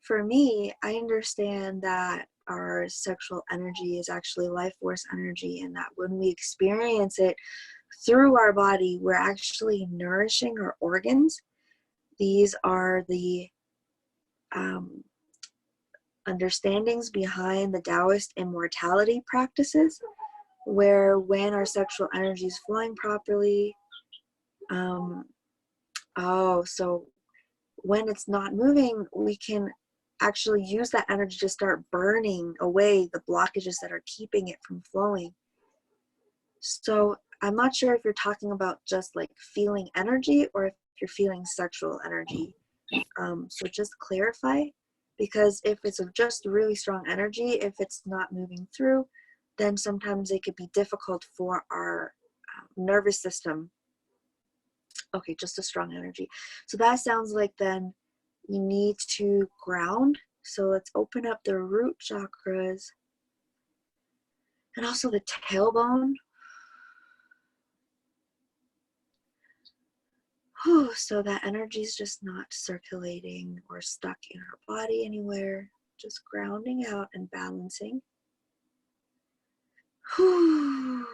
For me, I understand that our sexual energy is actually life force energy, and that when we experience it through our body, we're actually nourishing our organs. These are the understandings behind the Taoist immortality practices, where when our sexual energy is flowing properly, so when it's not moving, we can actually use that energy to start burning away the blockages that are keeping it from flowing. So I'm not sure if you're talking about just like feeling energy or if you're feeling sexual energy. So just clarify, because if it's just really strong energy, if it's not moving through, then sometimes it could be difficult for our nervous system. Okay, just a strong energy. So that sounds like then you need to ground. So let's open up the root chakras and also the tailbone. Whew, so that energy is just not circulating or stuck in our body anywhere, just grounding out and balancing. Whew.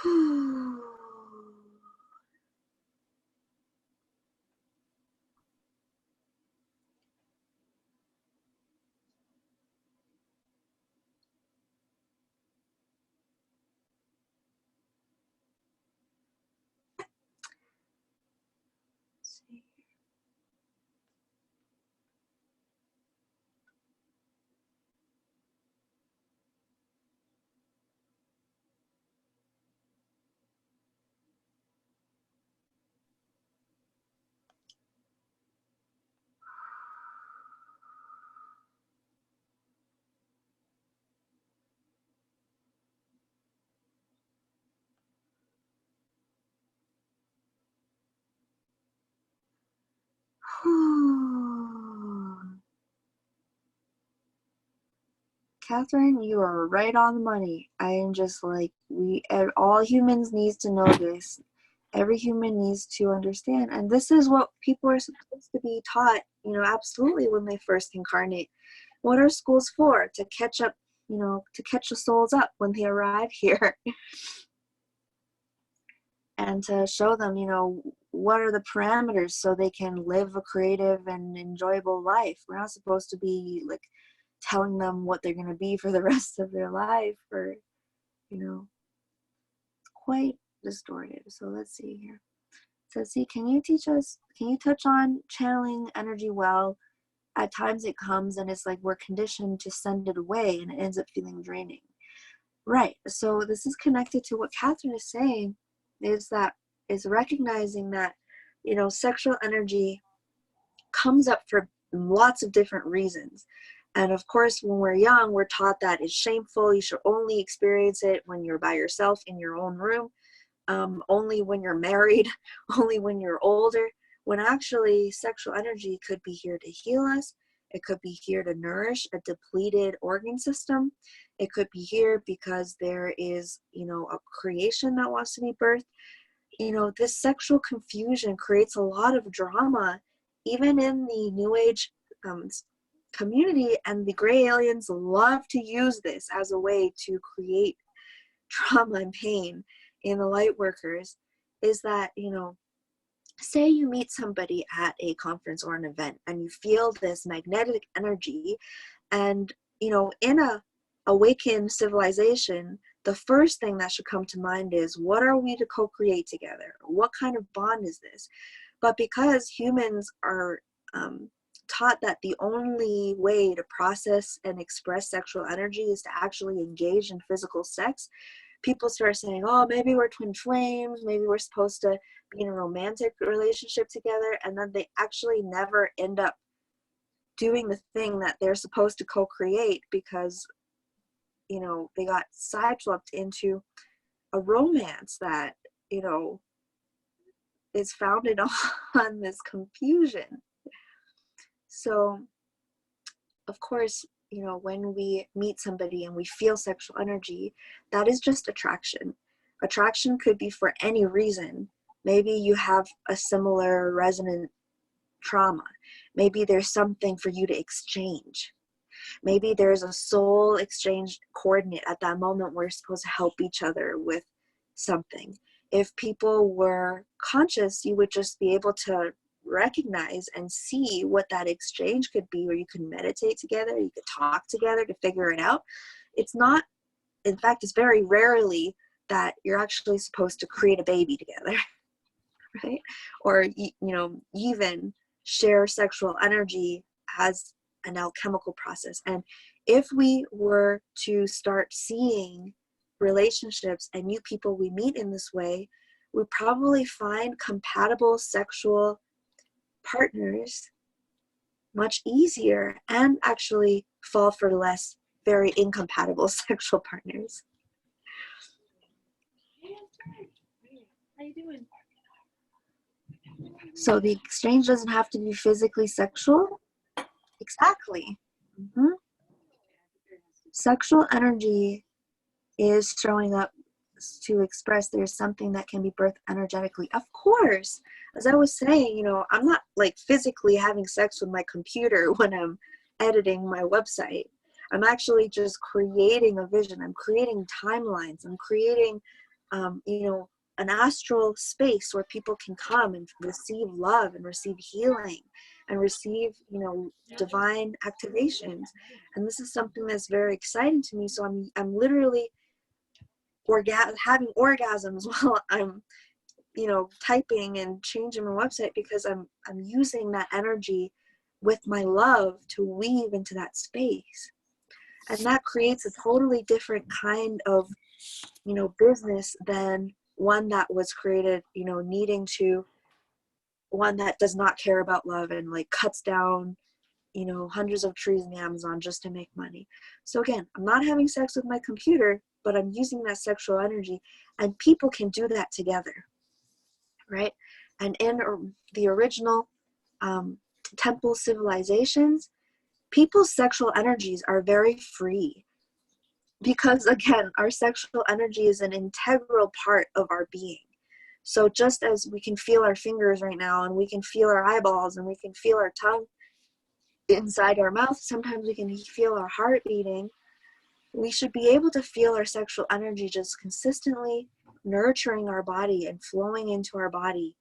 Whew. Catherine, you are right on the money. I am just like, all humans needs to know this. Every human needs to understand. And this is what people are supposed to be taught, absolutely, when they first incarnate. What are schools for? To catch up, to catch the souls up when they arrive here. And to show them, what are the parameters so they can live a creative and enjoyable life. We're not supposed to be like telling them what they're going to be for the rest of their life, or, it's quite distorted. So let's see here. So see, can you touch on channeling energy well? At times it comes and it's like we're conditioned to send it away and it ends up feeling draining. Right. So this is connected to what Catherine is saying, is recognizing that, sexual energy comes up for lots of different reasons. And of course, when we're young, we're taught that it's shameful. You should only experience it when you're by yourself in your own room, only when you're married, only when you're older, when actually sexual energy could be here to heal us. It could be here to nourish a depleted organ system. It could be here because there is, a creation that wants to be birthed. This sexual confusion creates a lot of drama, even in the New Age community, and the gray aliens love to use this as a way to create trauma and pain in the light workers. Is that, say you meet somebody at a conference or an event and you feel this magnetic energy, and in a awakened civilization, the first thing that should come to mind is, what are we to co-create together? What kind of bond is this? But because humans are taught that the only way to process and express sexual energy is to actually engage in physical sex, people start saying, oh, maybe we're twin flames, maybe we're supposed to be in a romantic relationship together, and then they actually never end up doing the thing that they're supposed to co-create because, they got sideswept into a romance that, is founded on this confusion. So, of course, when we meet somebody and we feel sexual energy, that is just attraction. Attraction could be for any reason. Maybe you have a similar resonant trauma. Maybe there's something for you to exchange. Maybe there's a soul exchange coordinate at that moment where you're supposed to help each other with something. If people were conscious, you would just be able to recognize and see what that exchange could be, where you could meditate together, you could talk together to figure it out. It's not, in fact, it's very rarely that you're actually supposed to create a baby together, right? Or, even share sexual energy as an alchemical process. And if we were to start seeing relationships and new people we meet in this way, we probably find compatible sexual partners much easier, and actually fall for less very incompatible sexual partners. How you doing? So the exchange doesn't have to be physically sexual. Exactly. Mm-hmm. Sexual energy is showing up to express there's something that can be birthed energetically. Of course, as I was saying, I'm not like physically having sex with my computer when I'm editing my website. I'm actually just creating a vision. I'm creating timelines. I'm creating, an astral space where people can come and receive love and receive healing and receive, divine activations. And this is something that's very exciting to me. So I'm literally having orgasms while I'm, typing and changing my website, because I'm using that energy with my love to weave into that space. And that creates a totally different kind of, business than one that was created, one that does not care about love and like cuts down, hundreds of trees in the Amazon just to make money. So again, I'm not having sex with my computer, but I'm using that sexual energy, and people can do that together, right? And in the original temple civilizations, people's sexual energies are very free. because again, our sexual energy is an integral part of our being. So just as we can feel our fingers right now, and we can feel our eyeballs, and we can feel our tongue inside our mouth, sometimes we can feel our heart beating. We should be able to feel our sexual energy just consistently nurturing our body and flowing into our body.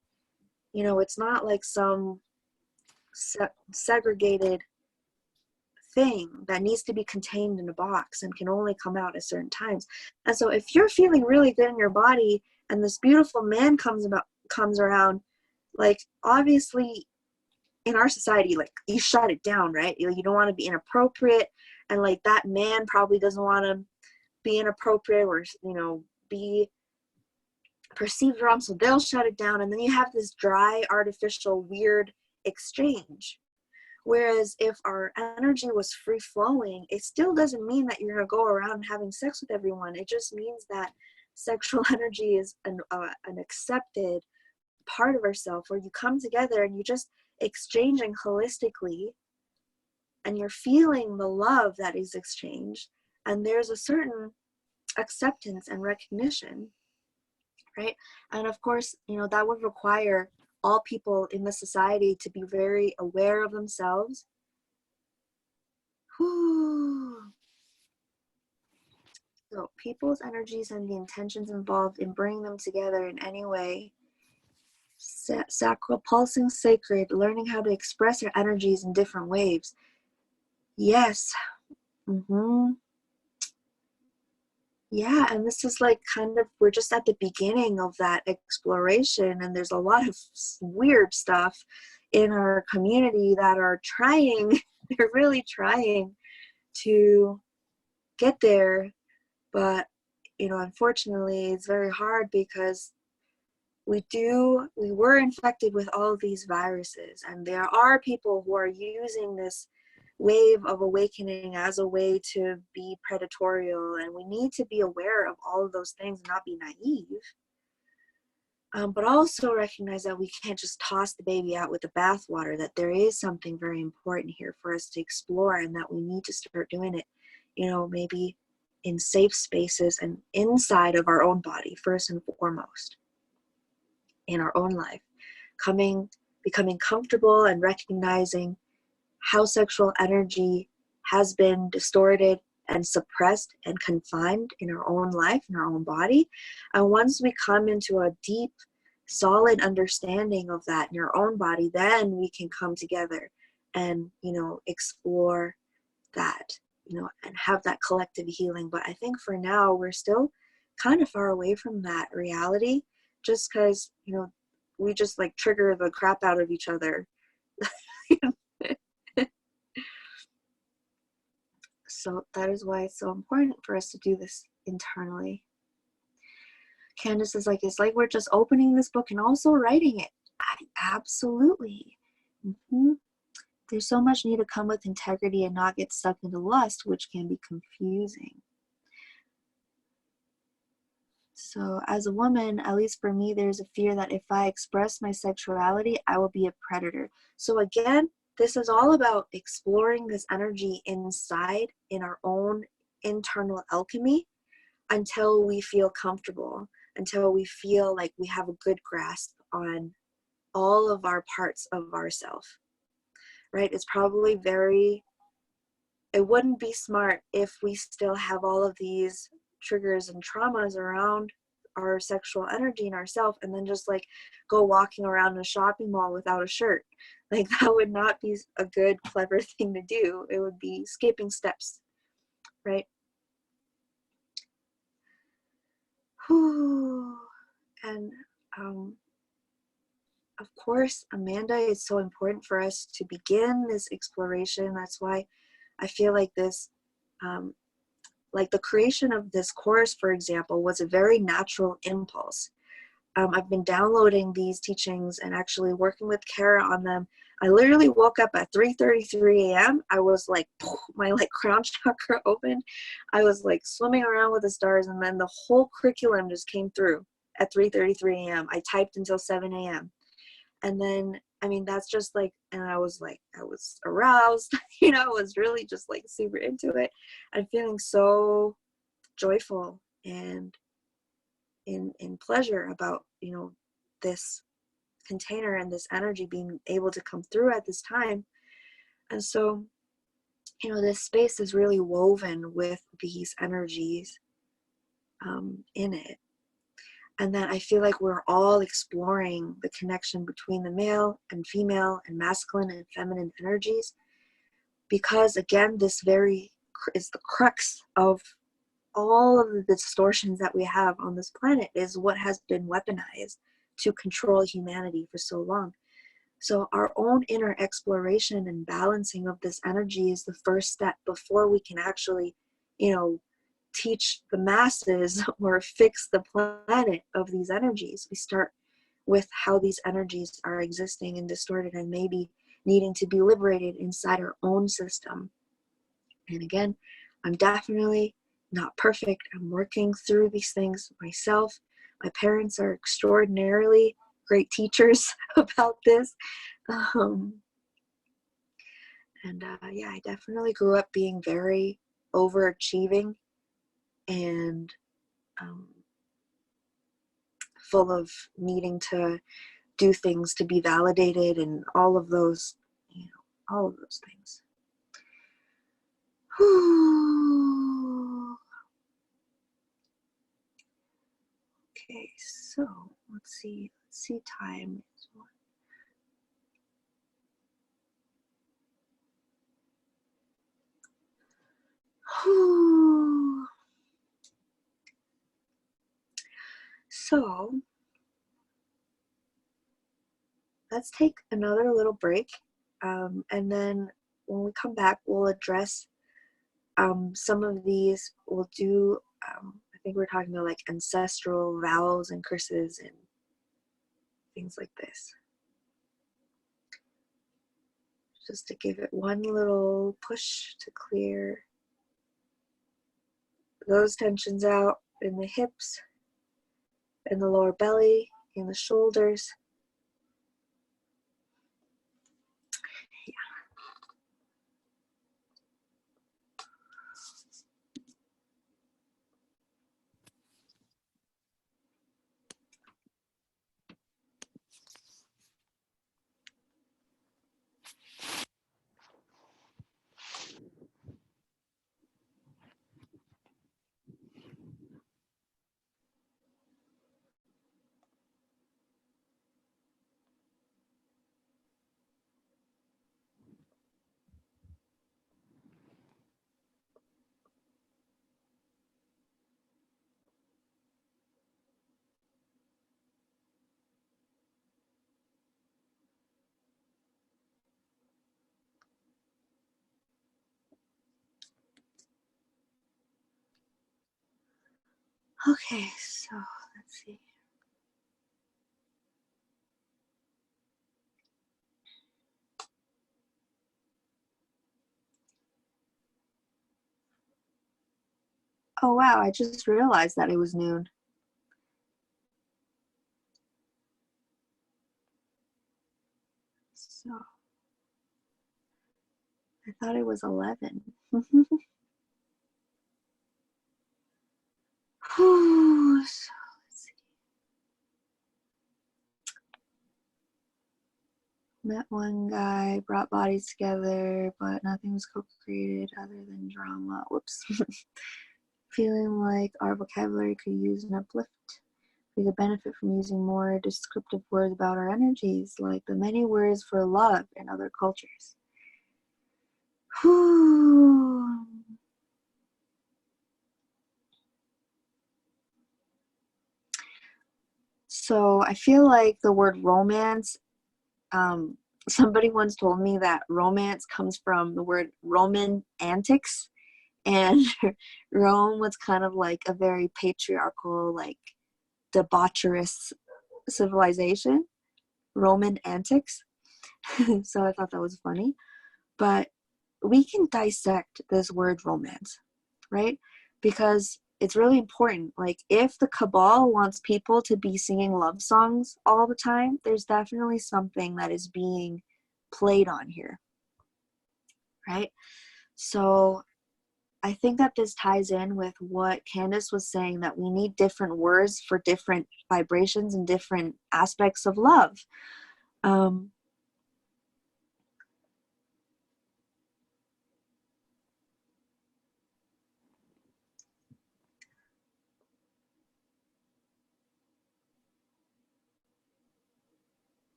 You know, it's not like some segregated thing that needs to be contained in a box and can only come out at certain times. And so if you're feeling really good in your body and this beautiful man comes around, like, obviously in our society, like, you shut it down, right? You don't want to be inappropriate, and like that man probably doesn't want to be inappropriate or, you know, be perceived wrong, so they'll shut it down, and then you have this dry, artificial, weird exchange. Whereas if our energy was free flowing, it still doesn't mean that you're going to go around having sex with everyone. It just means that sexual energy is an accepted part of ourselves, where you come together and you just exchanging holistically, and you're feeling the love that is exchanged, and there's a certain acceptance and recognition, right? And of course, you know, that would require all people in the society to be very aware of themselves. Whew. So people's energies and the intentions involved in bringing them together in any way. Sacral, pulsing, sacred, learning how to express your energies in different waves. Yes. Yeah, and this is like kind of, we're just at the beginning of that exploration, and there's a lot of weird stuff in our community that are trying, they're really trying to get there. But, you know, unfortunately, it's very hard because we were infected with all of these viruses, and there are people who are using this wave of awakening as a way to be predatorial, and we need to be aware of all of those things and not be naive, but also recognize that we can't just toss the baby out with the bathwater, that there is something very important here for us to explore, and that we need to start doing it, you know, maybe in safe spaces and inside of our own body first and foremost, in our own life, becoming comfortable and recognizing how sexual energy has been distorted and suppressed and confined in our own life, in our own body. And once we come into a deep, solid understanding of that in our own body, then we can come together and, you know, explore that, you know, and have that collective healing. But I think for now, we're still kind of far away from that reality, just because, you know, we just like trigger the crap out of each other. So that is why it's so important for us to do this internally. Candace is like, it's like we're just opening this book and also writing it. Absolutely. There's so much need to come with integrity and not get stuck into lust, which can be confusing. So as a woman, at least for me, there's a fear that if I express my sexuality, I will be a predator. So again, this is all about exploring this energy inside in our own internal alchemy until we feel comfortable, until we feel like we have a good grasp on all of our parts of ourself, right? It's probably it wouldn't be smart if we still have all of these triggers and traumas around our sexual energy and ourself, and then just like go walking around a shopping mall without a shirt. Like, that would not be a good, clever thing to do. It would be skipping steps, right? Whew. And of course, Amanda, it's so important for us to begin this exploration. That's why I feel like this, like the creation of this course, for example, was a very natural impulse. I've been downloading these teachings and actually working with Kara on them. I literally woke up at 3:33 a.m. I was like, my like crown chakra opened. I was like swimming around with the stars, and then the whole curriculum just came through at 3:33 a.m. I typed until 7 a.m. And then, I mean, that's just like, and I was aroused, you know, I was really just like super into it. I'm feeling so joyful and in pleasure about, this container and this energy being able to come through at this time. And so, this space is really woven with these energies in it. And then I feel like we're all exploring the connection between the male and female and masculine and feminine energies, because again, this very is the crux of all of the distortions that we have on this planet, is what has been weaponized to control humanity for so long. So our own inner exploration and balancing of this energy is the first step before we can actually, teach the masses or fix the planet of these energies. We start with how these energies are existing and distorted and maybe needing to be liberated inside our own system. And again, I'm definitely not perfect. I'm working through these things myself. My parents are extraordinarily great teachers about this. I definitely grew up being very overachieving and full of needing to do things to be validated and all of those things. Okay, so let's see time is one. So let's take another little break, and then when we come back, we'll address some of these. We'll do, I think we're talking about like ancestral vows and curses and things like this. Just to give it one little push to clear those tensions out in the hips, in the lower belly, in the shoulders. Okay, so let's see. Oh wow, I just realized that it was noon. So I thought it was 11. So let's see. Met one guy, brought bodies together, but nothing was co-created other than drama. Whoops. Feeling like our vocabulary could use an uplift. We could benefit from using more descriptive words about our energies, like the many words for love in other cultures. So I feel like the word romance, somebody once told me that romance comes from the word Roman antics, and Rome was kind of like a very patriarchal, like debaucherous civilization, Roman antics. So I thought that was funny. But we can dissect this word romance, right? Because it's really important. Like, if the cabal wants people to be singing love songs all the time, there's definitely something that is being played on here, right? So I think that this ties in with what Candace was saying, that we need different words for different vibrations and different aspects of love.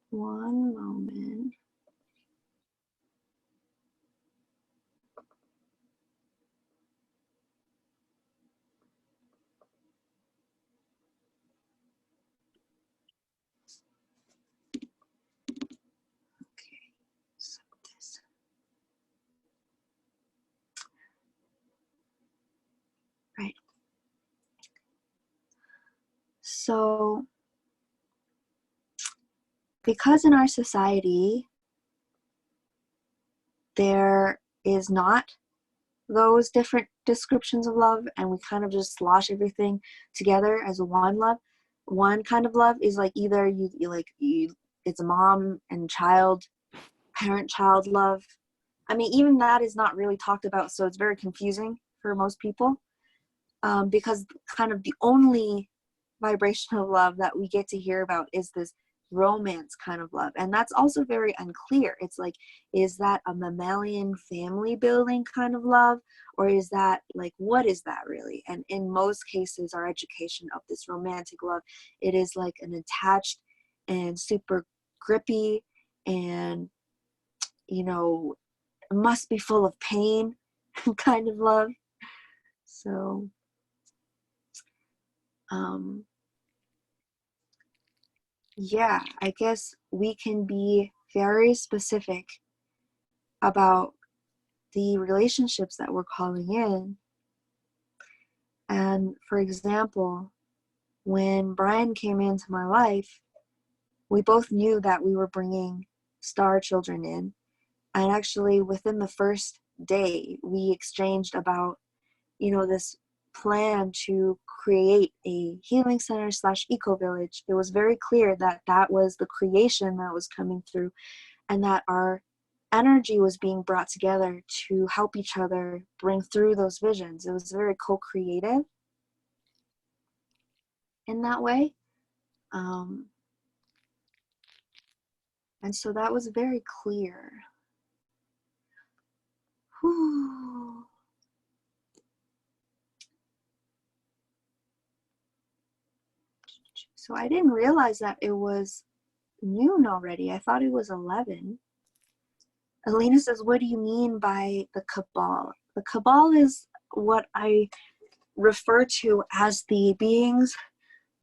One moment. Okay, so this. Right. So, because in our society, there is not those different descriptions of love, and we kind of just slosh everything together as one love. One kind of love is like either it's mom and child, parent child love. I mean, even that is not really talked about, so it's very confusing for most people, because kind of the only vibration of love that we get to hear about is this romance kind of love, and that's also very unclear. It's like, is that a mammalian family building kind of love, or is that like, what is that really? And in most cases, our education of this romantic love, it is like an attached and super grippy, and must be full of pain kind of love. So yeah, I guess we can be very specific about the relationships that we're calling in. And for example, when Brian came into my life, we both knew that we were bringing star children in. And actually, within the first day, we exchanged about, this plan to create a healing center / eco village. It was very clear that that was the creation that was coming through, and that our energy was being brought together to help each other bring through those visions. It was very co-creative in that way. And so that was very clear. Whew. So I didn't realize that it was noon already. I thought it was 11. Alina says, what do you mean by the cabal? The cabal is what I refer to as the beings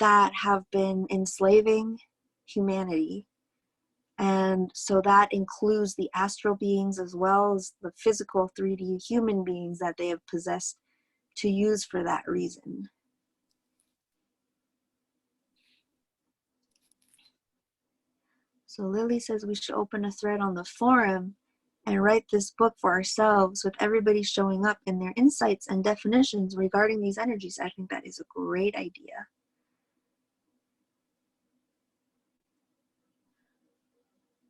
that have been enslaving humanity. And so that includes the astral beings as well as the physical 3D human beings that they have possessed to use for that reason. So Lily says we should open a thread on the forum and write this book for ourselves with everybody showing up in their insights and definitions regarding these energies. I think that is a great idea.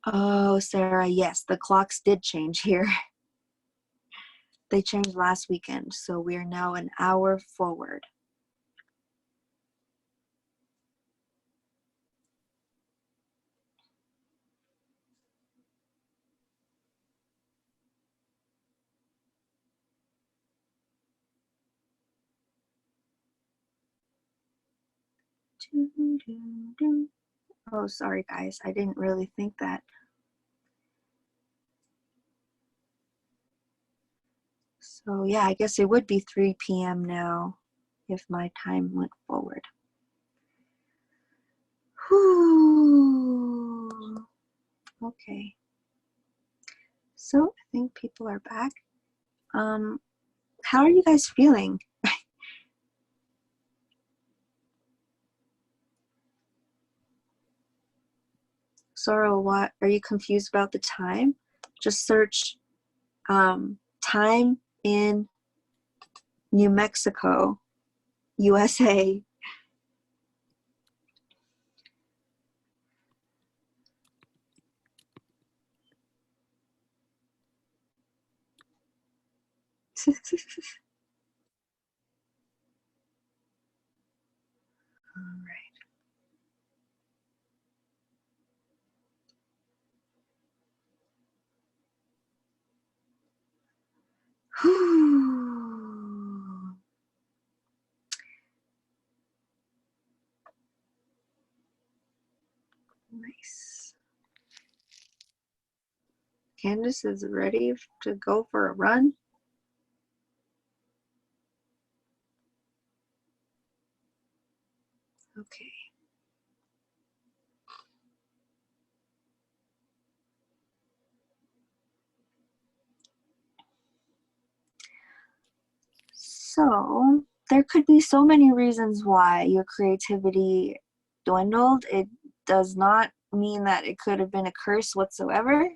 Oh, Sarah, yes, the clocks did change here. They changed last weekend, so we are now an hour forward. Oh, sorry guys, I didn't really think that. So yeah, I guess it would be 3 p.m. now if my time went forward. Whew. Okay. So I think people are back. How are you guys feeling? Sorrow, what? Are you confused about the time? Just search time in New Mexico, USA. All right. Nice. Candace is ready to go for a run. Okay. So there could be so many reasons why your creativity dwindled. It does not mean that it could have been a curse whatsoever.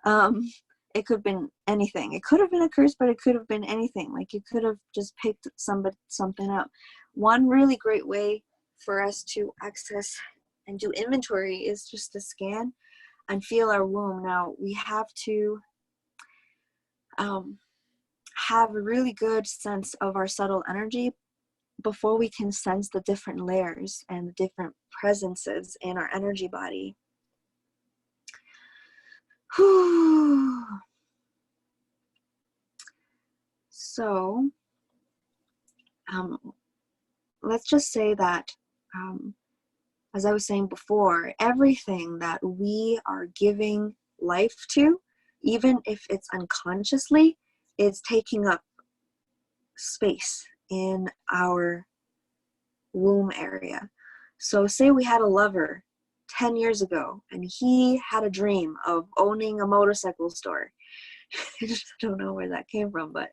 It could have been anything. It could have been a curse, but it could have been anything. Like you could have just picked something up. One really great way for us to access and do inventory is just to scan and feel our womb. Now we have to have a really good sense of our subtle energy before we can sense the different layers and the different presences in our energy body. So let's just say that, as I was saying before, everything that we are giving life to, even if it's unconsciously, is taking up space in our womb area. So say we had a lover 10 years ago and he had a dream of owning a motorcycle store. I just don't know where that came from, but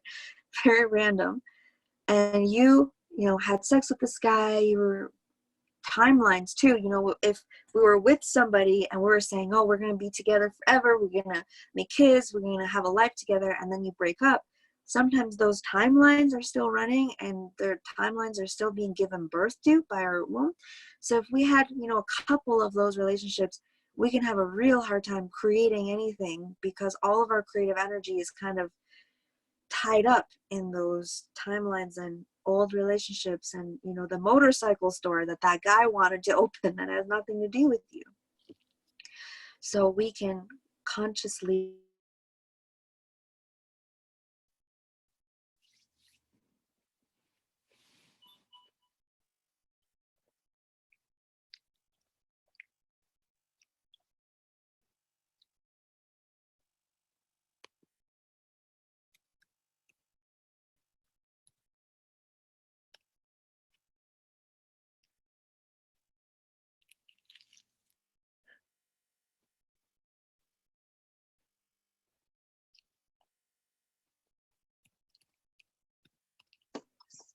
very random. And you had sex with this guy. You were timelines too. If we were with somebody and we were saying, oh, we're going to be together forever, we're going to make kids, we're going to have a life together, and then you break up, sometimes those timelines are still running and their timelines are still being given birth to by our womb. So if we had a couple of those relationships, we can have a real hard time creating anything because all of our creative energy is kind of tied up in those timelines and old relationships and the motorcycle store that guy wanted to open that has nothing to do with you. So we can consciously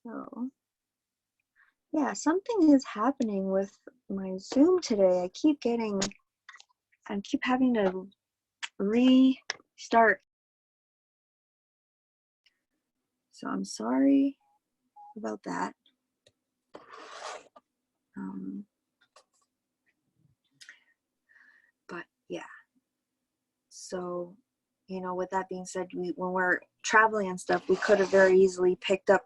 so yeah, something is happening with my Zoom today. I keep having to restart. So I'm sorry about that. But yeah. So, with that being said, when we're traveling and stuff, we could have very easily picked up,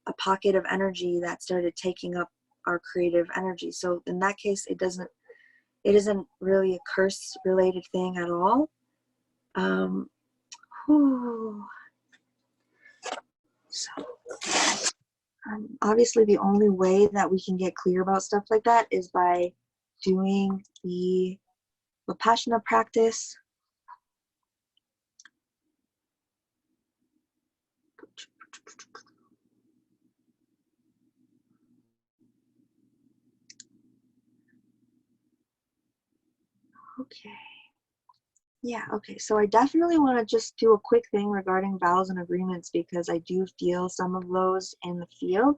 a pocket of energy that started taking up our creative energy. So in that case, it isn't really a curse related thing at all. So obviously the only way that we can get clear about stuff like that is by doing the Vipassana practice. Okay. Yeah, okay. So I definitely want to just do a quick thing regarding vows and agreements because I do feel some of those in the field.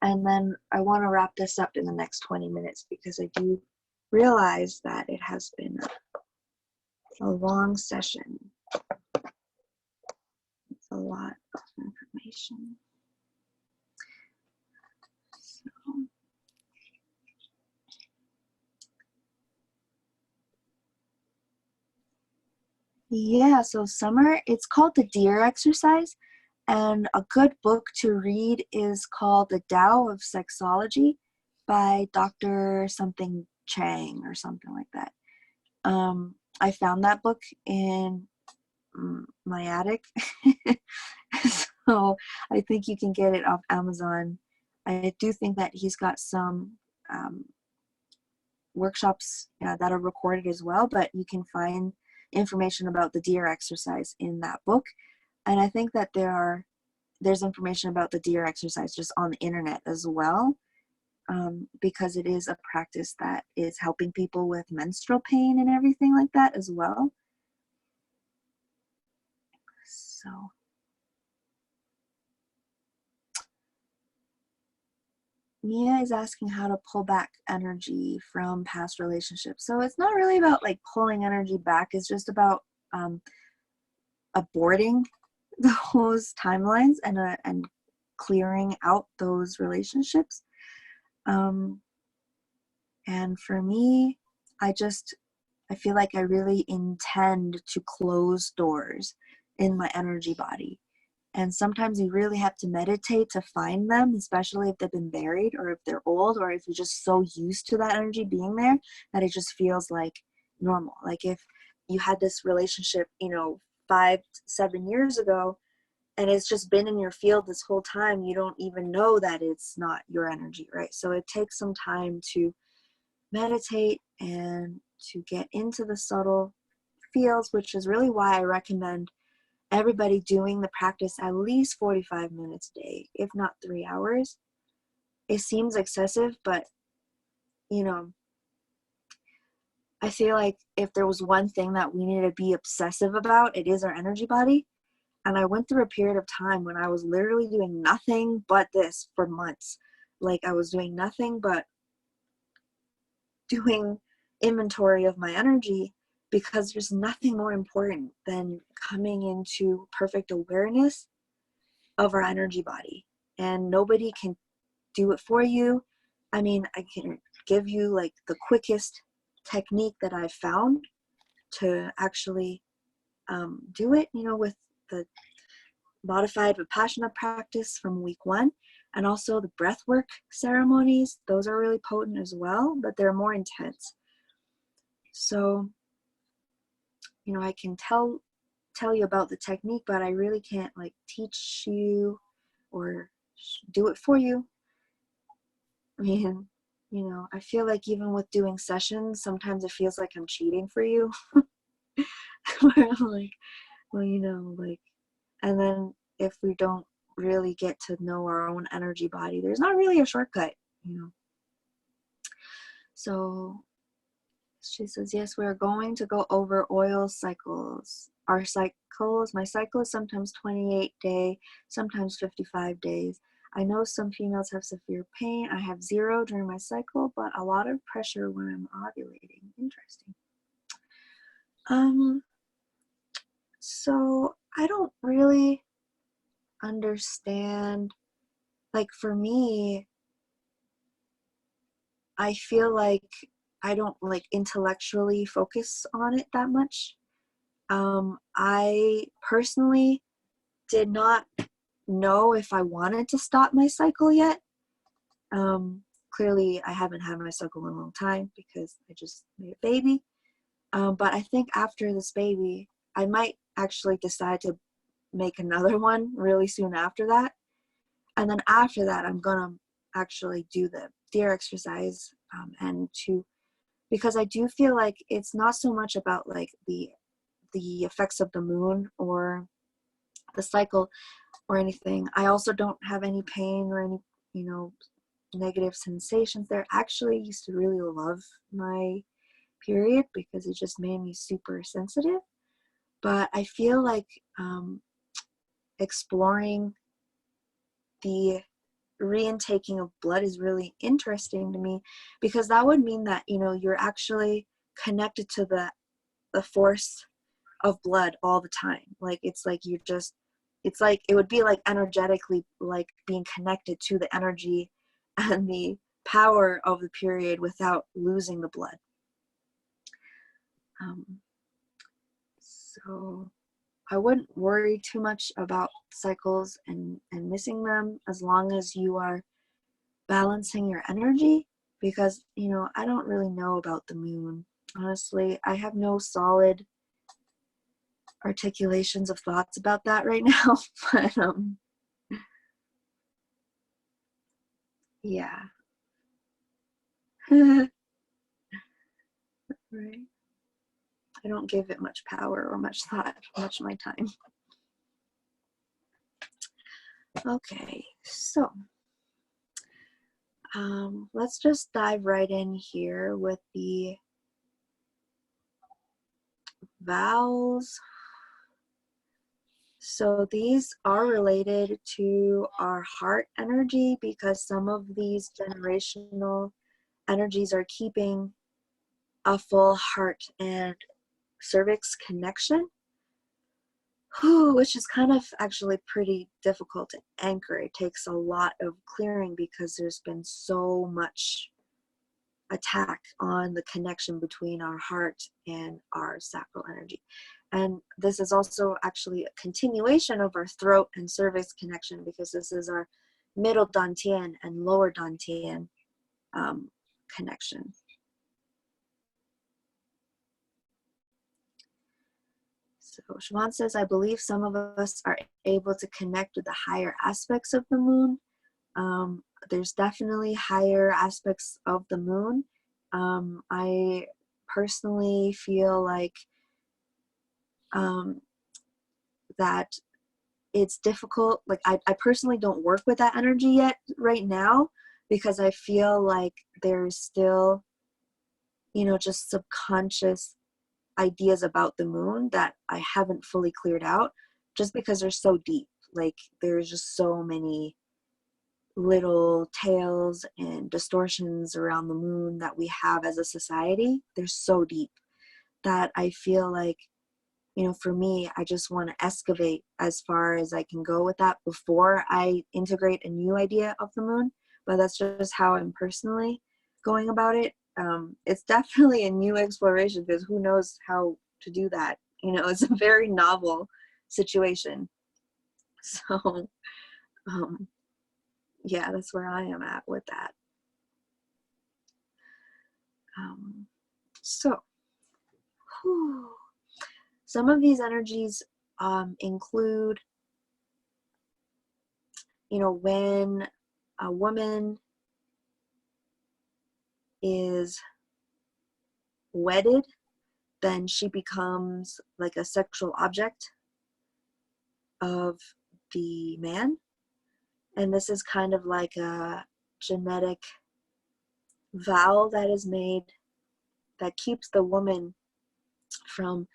And then I want to wrap this up in the next 20 minutes because I do realize that it has been a long session. It's a lot of information. So, yeah, so summer, it's called the deer exercise. And a good book to read is called The Tao of Sexology by Dr. something Chang or something like that. I found that book in my attic. So I think you can get it off Amazon. I do think that he's got some workshops that are recorded as well, but you can find information about the deer exercise in that book. And I think that there's information about the deer exercise just on the internet as well, because it is a practice that is helping people with menstrual pain and everything like that as well. So Mia is asking how to pull back energy from past relationships. So it's not really about like pulling energy back. It's just about aborting those timelines and clearing out those relationships. And for me, I feel like I really intend to close doors in my energy body. And sometimes you really have to meditate to find them, especially if they've been buried or if they're old or if you're just so used to that energy being there that it just feels like normal. Like if you had this relationship, 5-7 years ago, and it's just been in your field this whole time, you don't even know that it's not your energy, right? So it takes some time to meditate and to get into the subtle fields, which is really why I recommend everybody doing the practice at least 45 minutes a day, if not 3 hours. It seems excessive, but I feel like if there was one thing that we need to be obsessive about, it is our energy body. And I went through a period of time when I was literally doing nothing but this for months. Like I was doing nothing but doing inventory of my energy, because there's nothing more important than coming into perfect awareness of our energy body. And nobody can do it for you. I mean, I can give you like the quickest technique that I've found to actually do it, with the modified Vipassana practice from week 1, and also the breathwork ceremonies. Those are really potent as well, but they're more intense. So, I can tell you about the technique, but I really can't like teach you or do it for you. I mean, I feel like even with doing sessions, sometimes it feels like I'm cheating for you. Where I'm like, well, and then if we don't really get to know our own energy body, there's not really a shortcut, So she says, yes, we're going to go over oil cycles. Our cycles, my cycle is sometimes 28 days, sometimes 55 days. I know some females have severe pain. I have 0 during my cycle, but a lot of pressure when I'm ovulating. Interesting. So I don't really understand. Like for me, I feel like I don't like intellectually focus on it that much. I personally did not know if I wanted to stop my cycle yet. Clearly, I haven't had my cycle in a long time because I just made a baby. But I think after this baby, I might actually decide to make another one really soon after that. And then after that, I'm going to actually do the deer exercise because I do feel like it's not so much about like the effects of the moon or the cycle or anything. I also don't have any pain or any, negative sensations there. Actually used to really love my period because it just made me super sensitive. But I feel like exploring the reintaking of blood is really interesting to me, because that would mean that you're actually connected to the force of blood all the time. Like it's like it would be like energetically like being connected to the energy and the power of the period without losing the blood. So I wouldn't worry too much about cycles and missing them, as long as you are balancing your energy, because, you know, I don't really know about the moon. Honestly, I have no solid articulations of thoughts about that right now. But yeah. Right. I don't give it much power or much thought, much of my time. Okay, so let's just dive right in here with the vows. So these are related to our heart energy, because some of these generational energies are keeping a full heart and cervix connection, which is kind of actually pretty difficult to anchor. It takes a lot of clearing because there's been so much attack on the connection between our heart and our sacral energy. And this is also actually a continuation of our throat and cervix connection, because this is our middle dantian and lower dantian connection. So Siobhan says, I believe some of us are able to connect with the higher aspects of the moon. There's definitely higher aspects of the moon. I personally feel like that it's difficult. Like I personally don't work with that energy yet right now, because I feel like there's still, you know, just subconscious ideas about the moon that I haven't fully cleared out, just because they're so deep. Like there's just so many little tales and distortions around the moon that we have as a society. They're so deep that I feel like, you know, for me, I just want to excavate as far as I can go with that before I integrate a new idea of the moon. But that's just how I'm personally going about it. It's definitely a new exploration, because who knows how to do that. You know, it's a very novel situation. So, yeah, that's where I am at with that. So, whew. Some of these energies include, you know, when a woman is wedded, then she becomes like a sexual object of the man. And this is kind of like a genetic vow that is made that keeps the woman from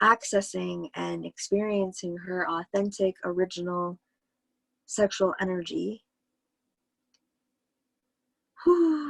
accessing and experiencing her authentic, original sexual energy. Whew.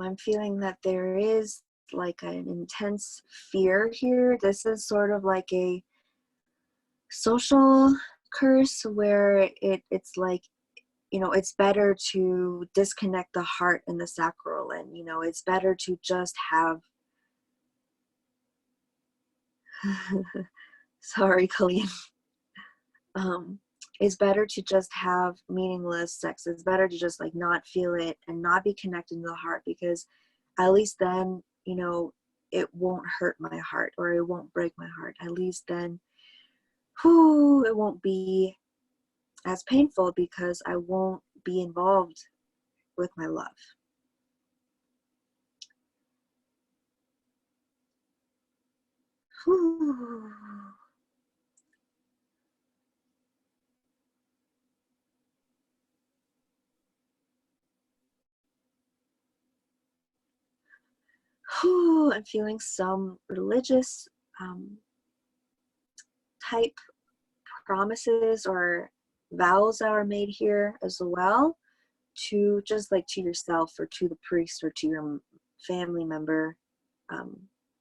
I'm feeling that there is like an intense fear here. This is sort of like a social curse where it's like, you know, it's better to disconnect the heart and the sacral, and, you know, it's better to just have sorry, Colleen. It's better to just have meaningless sex. It's better to just like not feel it and not be connected to the heart, because at least then, you know, it won't hurt my heart, or it won't break my heart. At least then, it won't be as painful, because I won't be involved with my love. Whew. I'm feeling some religious type promises or vows that are made here as well. to just like to yourself or to the priest or to your family member,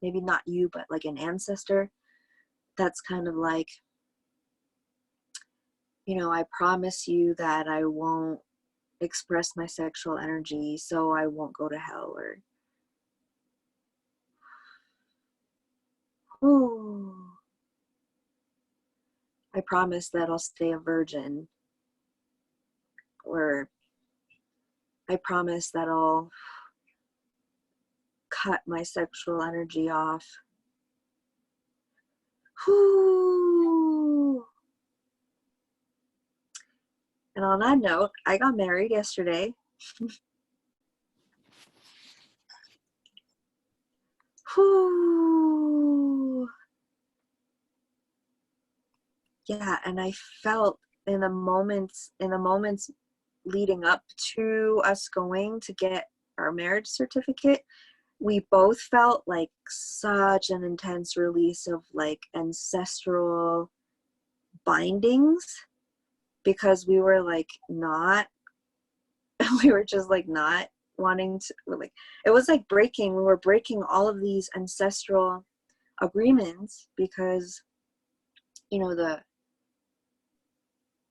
maybe not you, but like an ancestor, that's kind of like, you know, I promise you that I won't express my sexual energy so I won't go to hell, or ooh, I promise that I'll stay a virgin, or I promise that I'll cut my sexual energy off. Whew. And on that note, I got married yesterday. Whew. Yeah, and I felt in the moments leading up to us going to get our marriage certificate, we both felt like such an intense release of like ancestral bindings, because we were like not we were just like not wanting to, like, it was like we were breaking all of these ancestral agreements, because, you know, the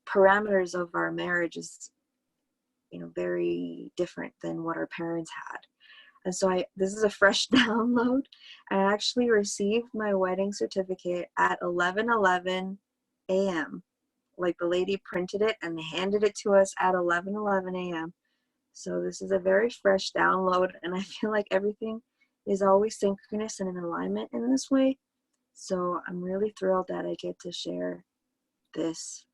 parameters of our marriage is, you know, very different than what our parents had. And so this is a fresh download. I actually received my wedding certificate at 11:11 a.m. Like, the lady printed it and handed it to us at 11:11 a.m. So this is a very fresh download, and I feel like everything is always synchronous and in alignment in this way. So I'm really thrilled that I get to share this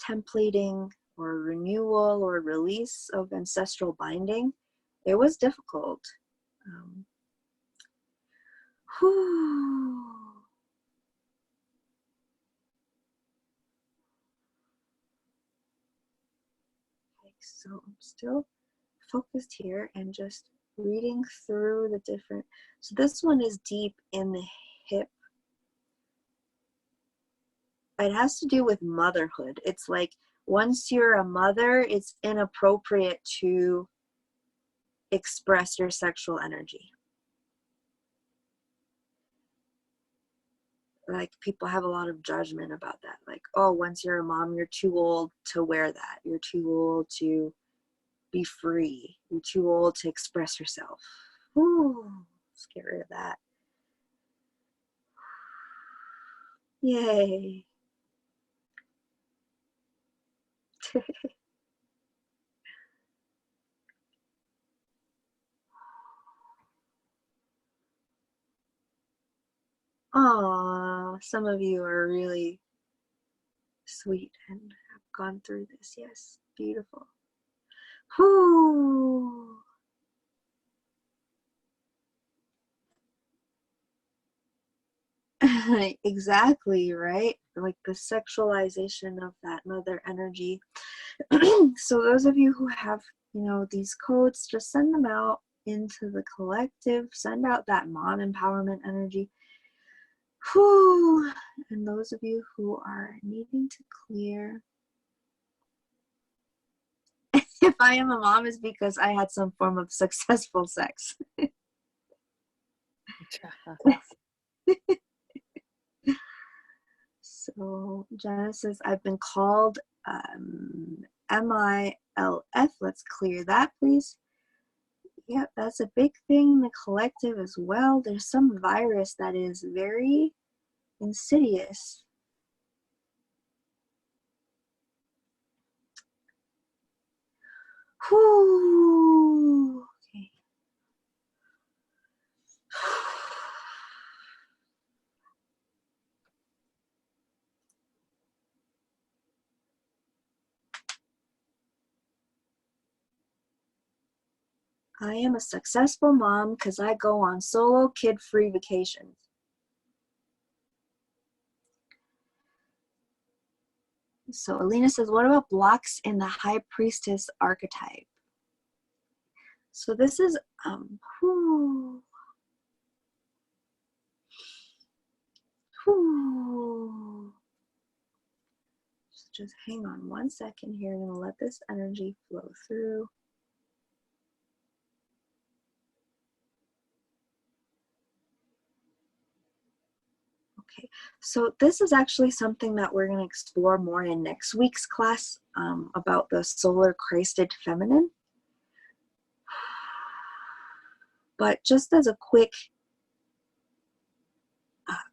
templating or renewal or release of ancestral binding. It was difficult. Whew. Okay, so I'm still focused here and just reading through the different. So this one is deep in the hip. It has to do with motherhood. It's like, once you're a mother, it's inappropriate to express your sexual energy. Like, people have a lot of judgment about that. Like, oh, once you're a mom, you're too old to wear that. You're too old to be free. You're too old to express yourself. Ooh, let's get rid of that. Yay. Aw, some of you are really sweet and have gone through this. Yes, beautiful. Whoo. Exactly, right? Like the sexualization of that mother energy. So those of you who have, you know, these codes, just send them out into the collective. Send out that mom empowerment energy. Whew. And those of you who are needing to clear, if I am a mom, is because I had some form of successful sex. So Genesis, I've been called MILF. Let's clear that, please. Yep, that's a big thing in the collective as well. There's some virus that is very insidious. Whew. Okay. I am a successful mom because I go on solo kid-free vacations. So Alina says, what about blocks in the High Priestess archetype? So this is, whew. just hang on 1 second here. I'm going to let this energy flow through. Okay, so this is actually something that we're going to explore more in next week's class about the solar Christed feminine. But just as a quick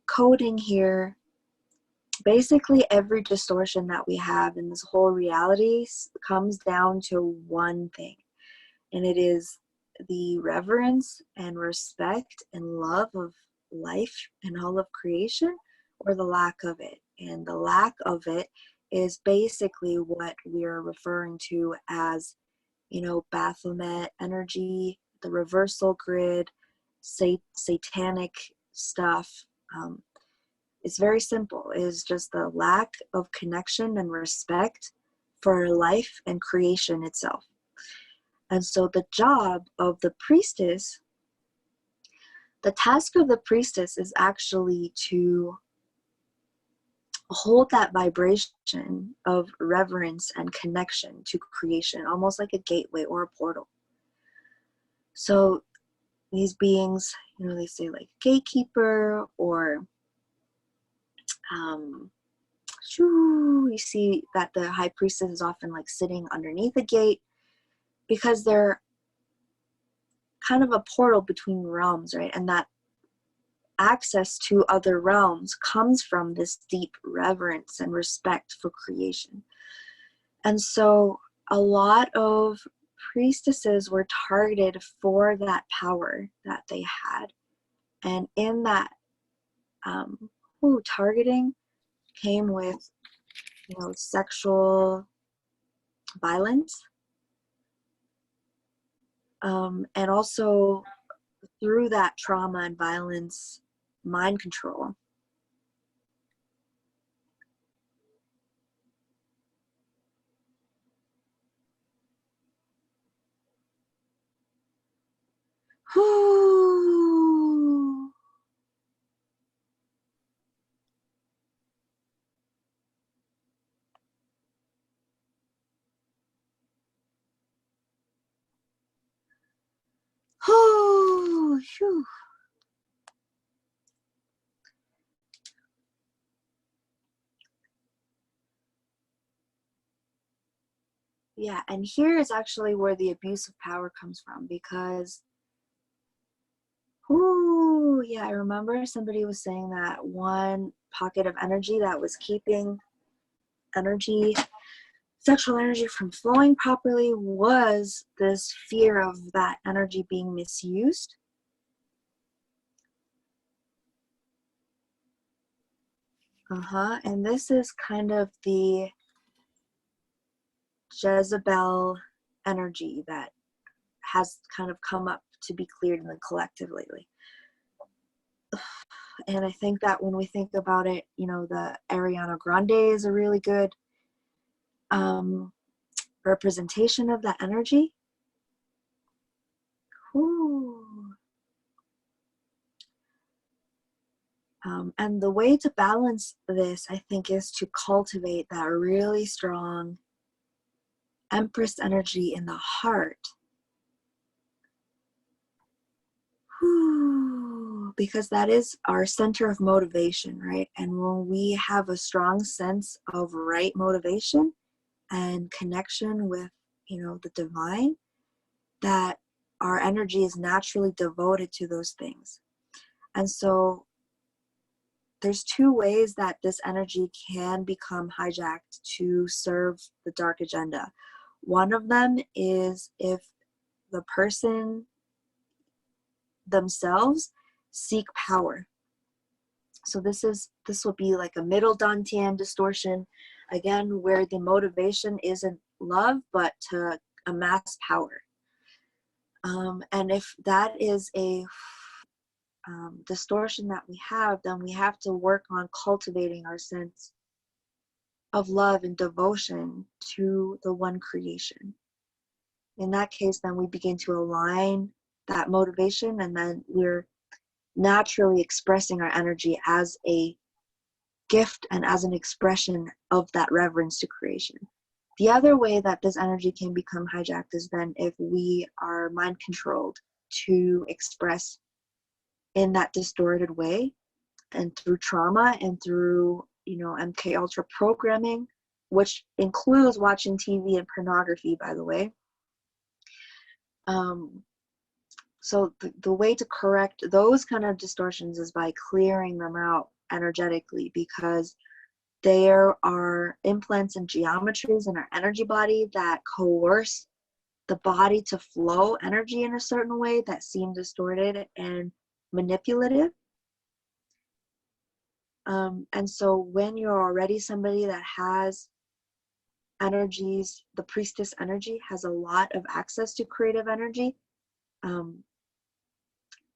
coding here, basically every distortion that we have in this whole reality comes down to one thing, and it is the reverence and respect and love of life and all of creation, or the lack of it. And the lack of it is basically what we are referring to as, Baphomet energy, the reversal grid, satanic stuff. It's very simple. It is just the lack of connection and respect for life and creation itself. And so the job of the priestess, the task of the priestess is actually to hold that vibration of reverence and connection to creation, almost like a gateway or a portal. So these beings, they say like gatekeeper, or you see that the high priestess is often like sitting underneath a gate, because they're kind of a portal between realms, right? And that access to other realms comes from this deep reverence and respect for creation. And so a lot of priestesses were targeted for that power that they had. And in that targeting came with, sexual violence, and also through that trauma and violence, mind control. Whew. Whew. Whew. Yeah, and here is actually where the abuse of power comes from, because I remember somebody was saying that one pocket of energy that was keeping sexual energy from flowing properly was this fear of that energy being misused. And this is kind of the Jezebel energy that has kind of come up to be cleared in the collective lately. And I think that when we think about it, the Ariana Grande is a really good representation of that energy. And the way to balance this, I think, is to cultivate that really strong Empress energy in the heart. Because that is our center of motivation, right? And when we have a strong sense of right motivation and connection with, the divine, that our energy is naturally devoted to those things. And so there's two ways that this energy can become hijacked to serve the dark agenda. One of them is if the person themselves seek power. So this will be like a middle Dantian distortion, again, where the motivation isn't love, but to amass power. And if that is a distortion that we have, then we have to work on cultivating our sense of love and devotion to the one creation. In that case, then we begin to align that motivation, and then we're naturally expressing our energy as a gift and as an expression of that reverence to creation. The other way that this energy can become hijacked is then if we are mind controlled to express in that distorted way, and through trauma and through, MK Ultra programming, which includes watching TV and pornography, by the way. So the way to correct those kind of distortions is by clearing them out energetically, because there are implants and geometries in our energy body that coerce the body to flow energy in a certain way that seem distorted and manipulative. And so when you're already somebody that has energies, the priestess energy has a lot of access to creative energy,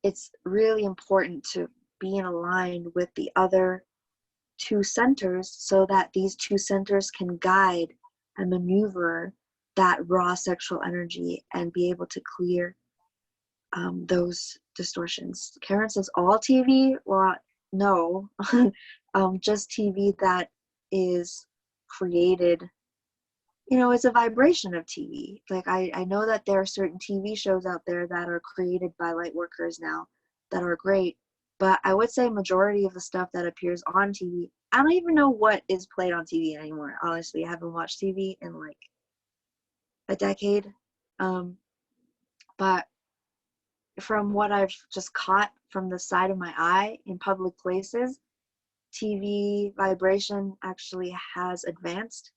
it's really important to be in aligned with the other two centers so that these two centers can guide and maneuver that raw sexual energy and be able to clear those distortions. Karen says all TV. Well, no, just TV that is created, it's a vibration of TV. Like I know that there are certain TV shows out there that are created by light workers now that are great, but I would say majority of the stuff that appears on TV, I don't even know what is played on TV anymore. Honestly, I haven't watched TV in like a decade. But from what I've just caught from the side of my eye in public places, TV vibration actually has advanced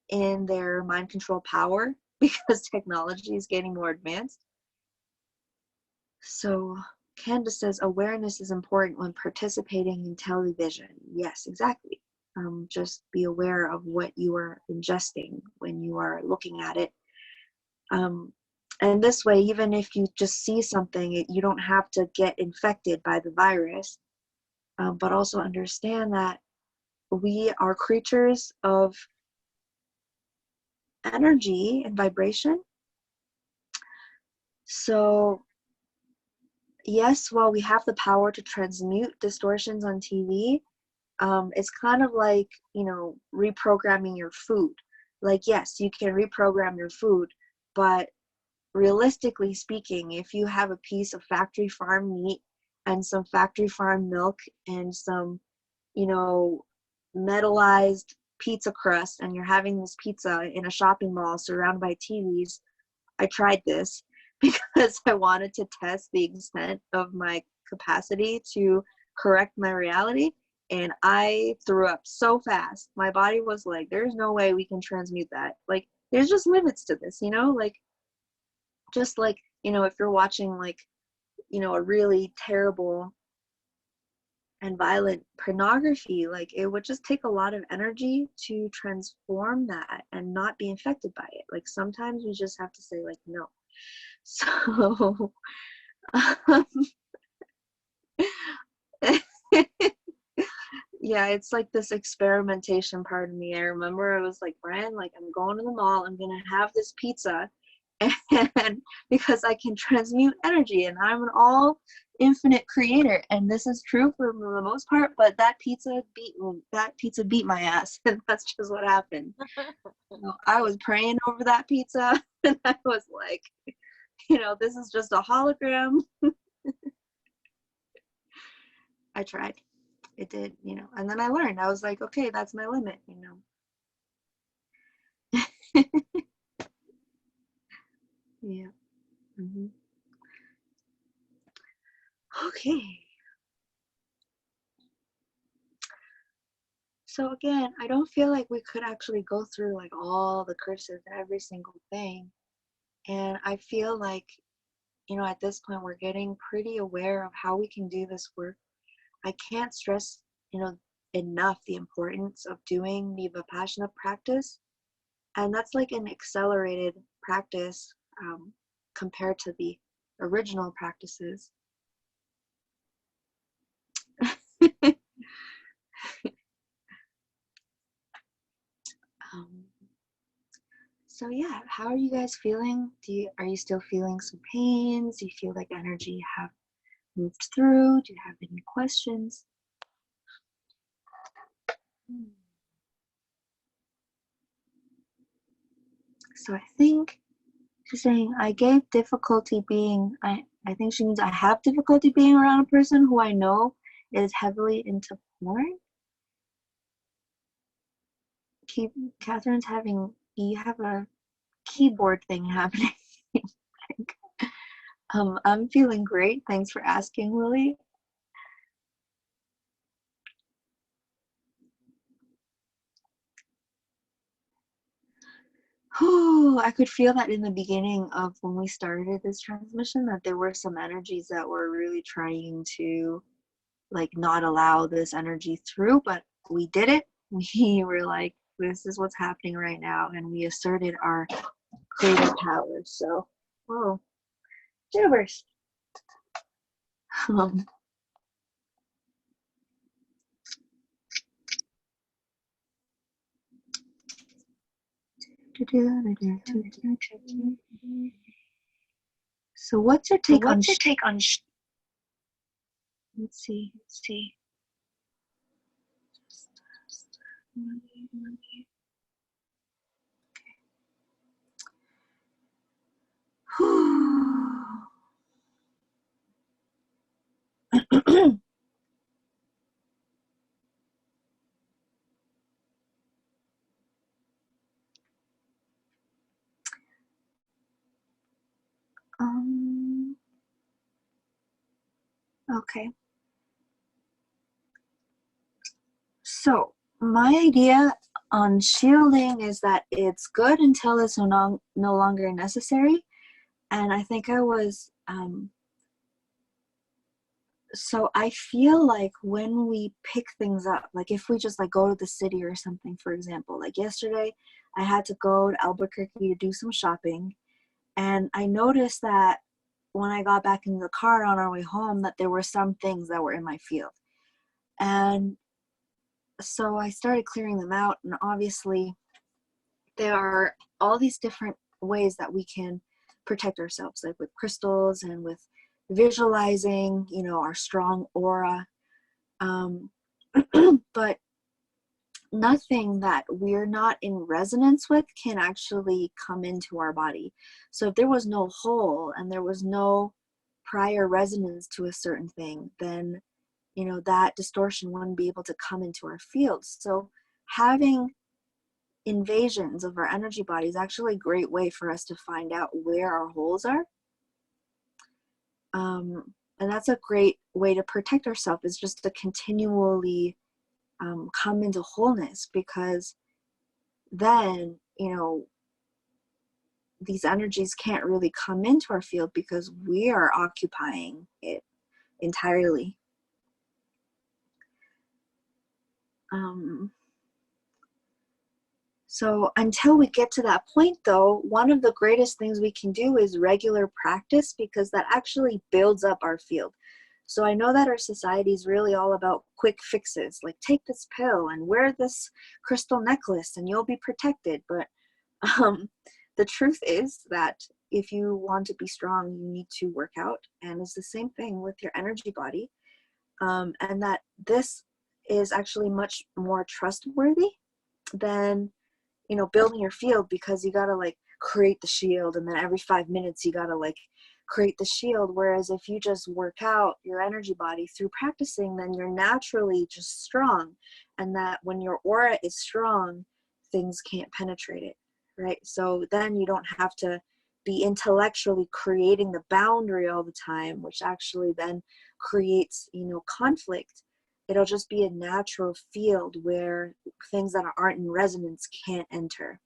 in their mind control power because technology is getting more advanced. So Candace says awareness is important when participating in television. Yes, exactly. Just be aware of what you are ingesting when you are looking at it. And this way, even if you just see something, you don't have to get infected by the virus, but also understand that we are creatures of energy and vibration. So yes, while we have the power to transmute distortions on TV, it's kind of like, reprogramming your food. Like, yes, you can reprogram your food, but realistically speaking, if you have a piece of factory farm meat and some factory farm milk and some, metallized pizza crust, and you're having this pizza in a shopping mall surrounded by TVs, I tried this because I wanted to test the extent of my capacity to correct my reality, and I threw up so fast. My body was like, there's no way we can transmute that. Like, there's just limits to this, like, just like, if you're watching like, a really terrible and violent pornography, like it would just take a lot of energy to transform that and not be infected by it. Like sometimes we just have to say like, no. So yeah, it's like this experimentation part of me. I remember I was like, Brian, like I'm going to the mall, I'm gonna have this pizza, and because I can transmute energy and I'm an all infinite creator, and this is true for the most part, but that pizza beat my ass, and that's just what happened. I was praying over that pizza and I was like, this is just a hologram. I tried. It did, and then I learned. I was like, okay, that's my limit, Yeah. Mm-hmm. Okay. So again, I don't feel like we could actually go through like all the curses, every single thing. And I feel like, at this point we're getting pretty aware of how we can do this work. I can't stress, enough the importance of doing the Vipassana practice. And that's like an accelerated practice compared to the original practices. So yeah, how are you guys feeling? Are you still feeling some pains? Do you feel like energy have moved through? Do you have any questions? So I think she's saying, I gave difficulty being, I think she means I have difficulty being around a person who I know is heavily into porn. Catherine's having, you have a keyboard thing happening. I'm feeling great. Thanks for asking, Lily. I could feel that in the beginning of when we started this transmission, that there were some energies that were really trying to like not allow this energy through, but we did it. We were like, this is what's happening right now, and we asserted our creative powers. So, whoa, jitters. So what's your take on let's see. Okay. So my idea on shielding is that it's good until it's no longer necessary. And I think I was, so I feel like when we pick things up, like if we just like go to the city or something, for example, like yesterday, I had to go to Albuquerque to do some shopping. And I noticed that when I got back in the car on our way home, that there were some things that were in my field. And so I started clearing them out, and obviously there are all these different ways that we can protect ourselves, like with crystals and with visualizing, you know, our strong aura. But nothing that we're not in resonance with can actually come into our body. So if there was no hole and there was no prior resonance to a certain thing, then, you know, that distortion wouldn't be able to come into our fields. So having invasions of our energy body is actually a great way for us to find out where our holes are. And that's a great way to protect ourselves, is just to continually come into wholeness, because then, you know, these energies can't really come into our field because we are occupying it entirely. So until we get to that point, though, one of the greatest things we can do is regular practice, because that actually builds up our field. So I know that our society is really all about quick fixes, like take this pill and wear this crystal necklace and you'll be protected. But the truth is that if you want to be strong, you need to work out. And it's the same thing with your energy body. And that this is actually much more trustworthy than, you know, building your field, because you gotta like create the shield, and then every 5 minutes you gotta like create the shield. Whereas if you just work out your energy body through practicing, then you're naturally just strong, and that when your aura is strong, things can't penetrate it, right? So then you don't have to be intellectually creating the boundary all the time, which actually then creates, you know, conflict. It'll just be a natural field where things that aren't in resonance can't enter.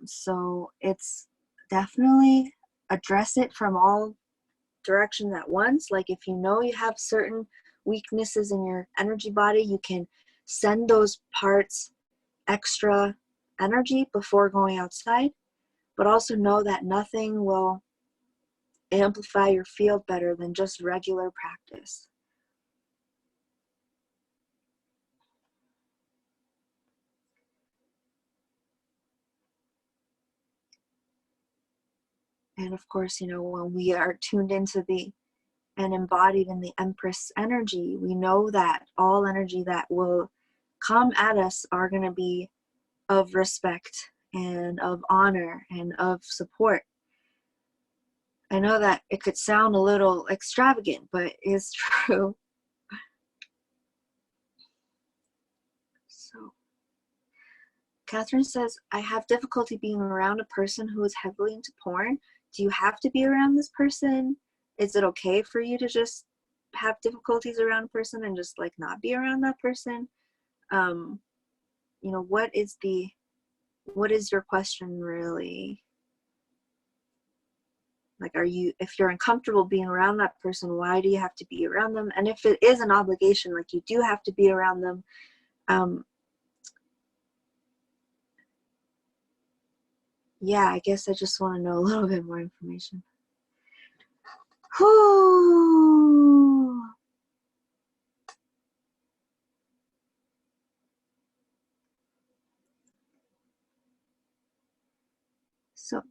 So it's definitely address it from all directions at once. Like if you know you have certain weaknesses in your energy body, you can send those parts extra energy before going outside, but also know that nothing will amplify your field better than just regular practice. And of course, you know, when we are tuned into the and embodied in the Empress energy. We know that all energy that will come at us are going to be of respect and of honor and of support. I know that it could sound a little extravagant, but it's true. So, Catherine says, I have difficulty being around a person who is heavily into porn. Do you have to be around this person? Is it okay for you to just have difficulties around a person and just like not be around that person? You know, what is your question really? Like, if you're uncomfortable being around that person, why do you have to be around them? And if it is an obligation, like you do have to be around them, yeah, I guess I just want to know a little bit more information. Whew. So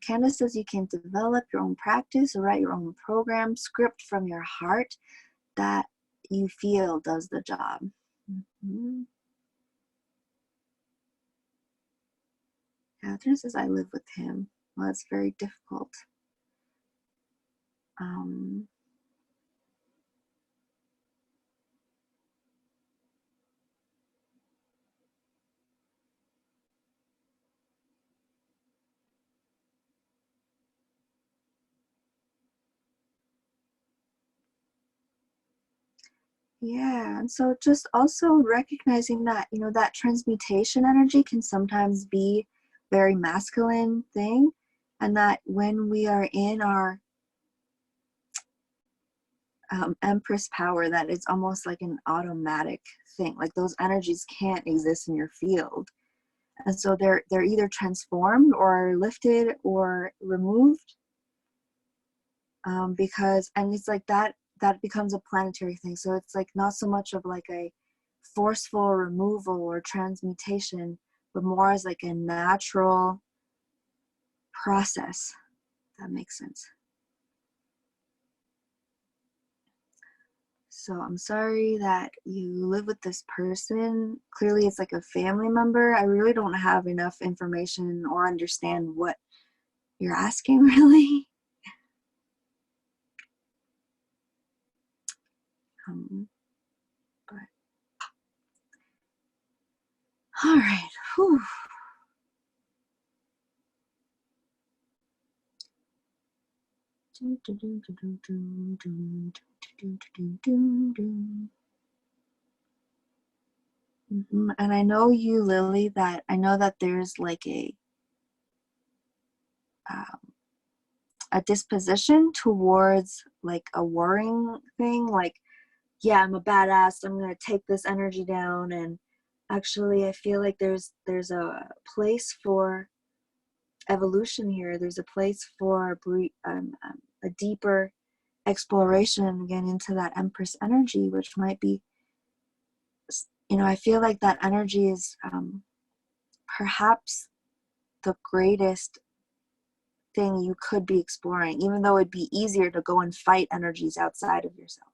Candace says you can develop your own practice or write your own program, script from your heart that you feel does the job. Mm-hmm. Catherine says, I live with him. Well, it's very difficult. Yeah, and so just also recognizing that, you know, that transmutation energy can sometimes be very masculine thing, and that when we are in our Empress power, that it's almost like an automatic thing. Like those energies can't exist in your field, and so they're either transformed or lifted or removed, because, and it's like that becomes a planetary thing. So it's like not so much of like a forceful removal or transmutation, but more as like a natural process. If that makes sense. So I'm sorry that you live with this person. Clearly it's like a family member. I really don't have enough information or understand what you're asking really. But all right. Whew. And I know you, Lily, that I know that there's like a disposition towards like a worrying thing, like, yeah, I'm a badass, I'm gonna take this energy down. And actually I feel like there's a place for evolution here. There's a place for a deeper exploration again into that Empress energy, which might be, you know, I feel like that energy is perhaps the greatest thing you could be exploring, even though it'd be easier to go and fight energies outside of yourself.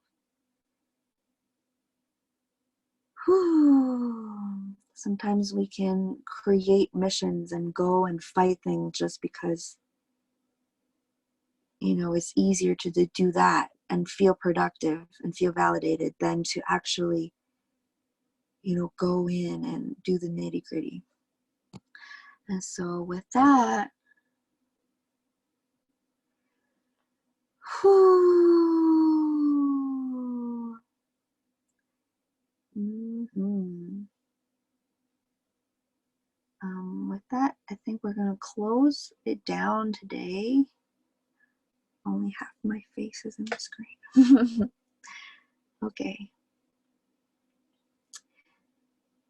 Whew. Sometimes we can create missions and go and fight things just because, you know, it's easier to do that and feel productive and feel validated than to actually, you know, go in and do the nitty-gritty. And so with that, whew. With that, I think we're going to close it down today. Only half my face is in the screen. Okay.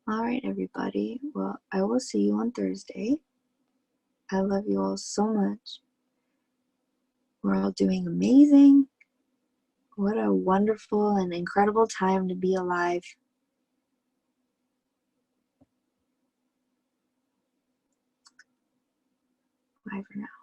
All right, everybody. Well, I will see you on Thursday. I love you all so much. We're all doing amazing. What a wonderful and incredible time to be alive. Bye for now.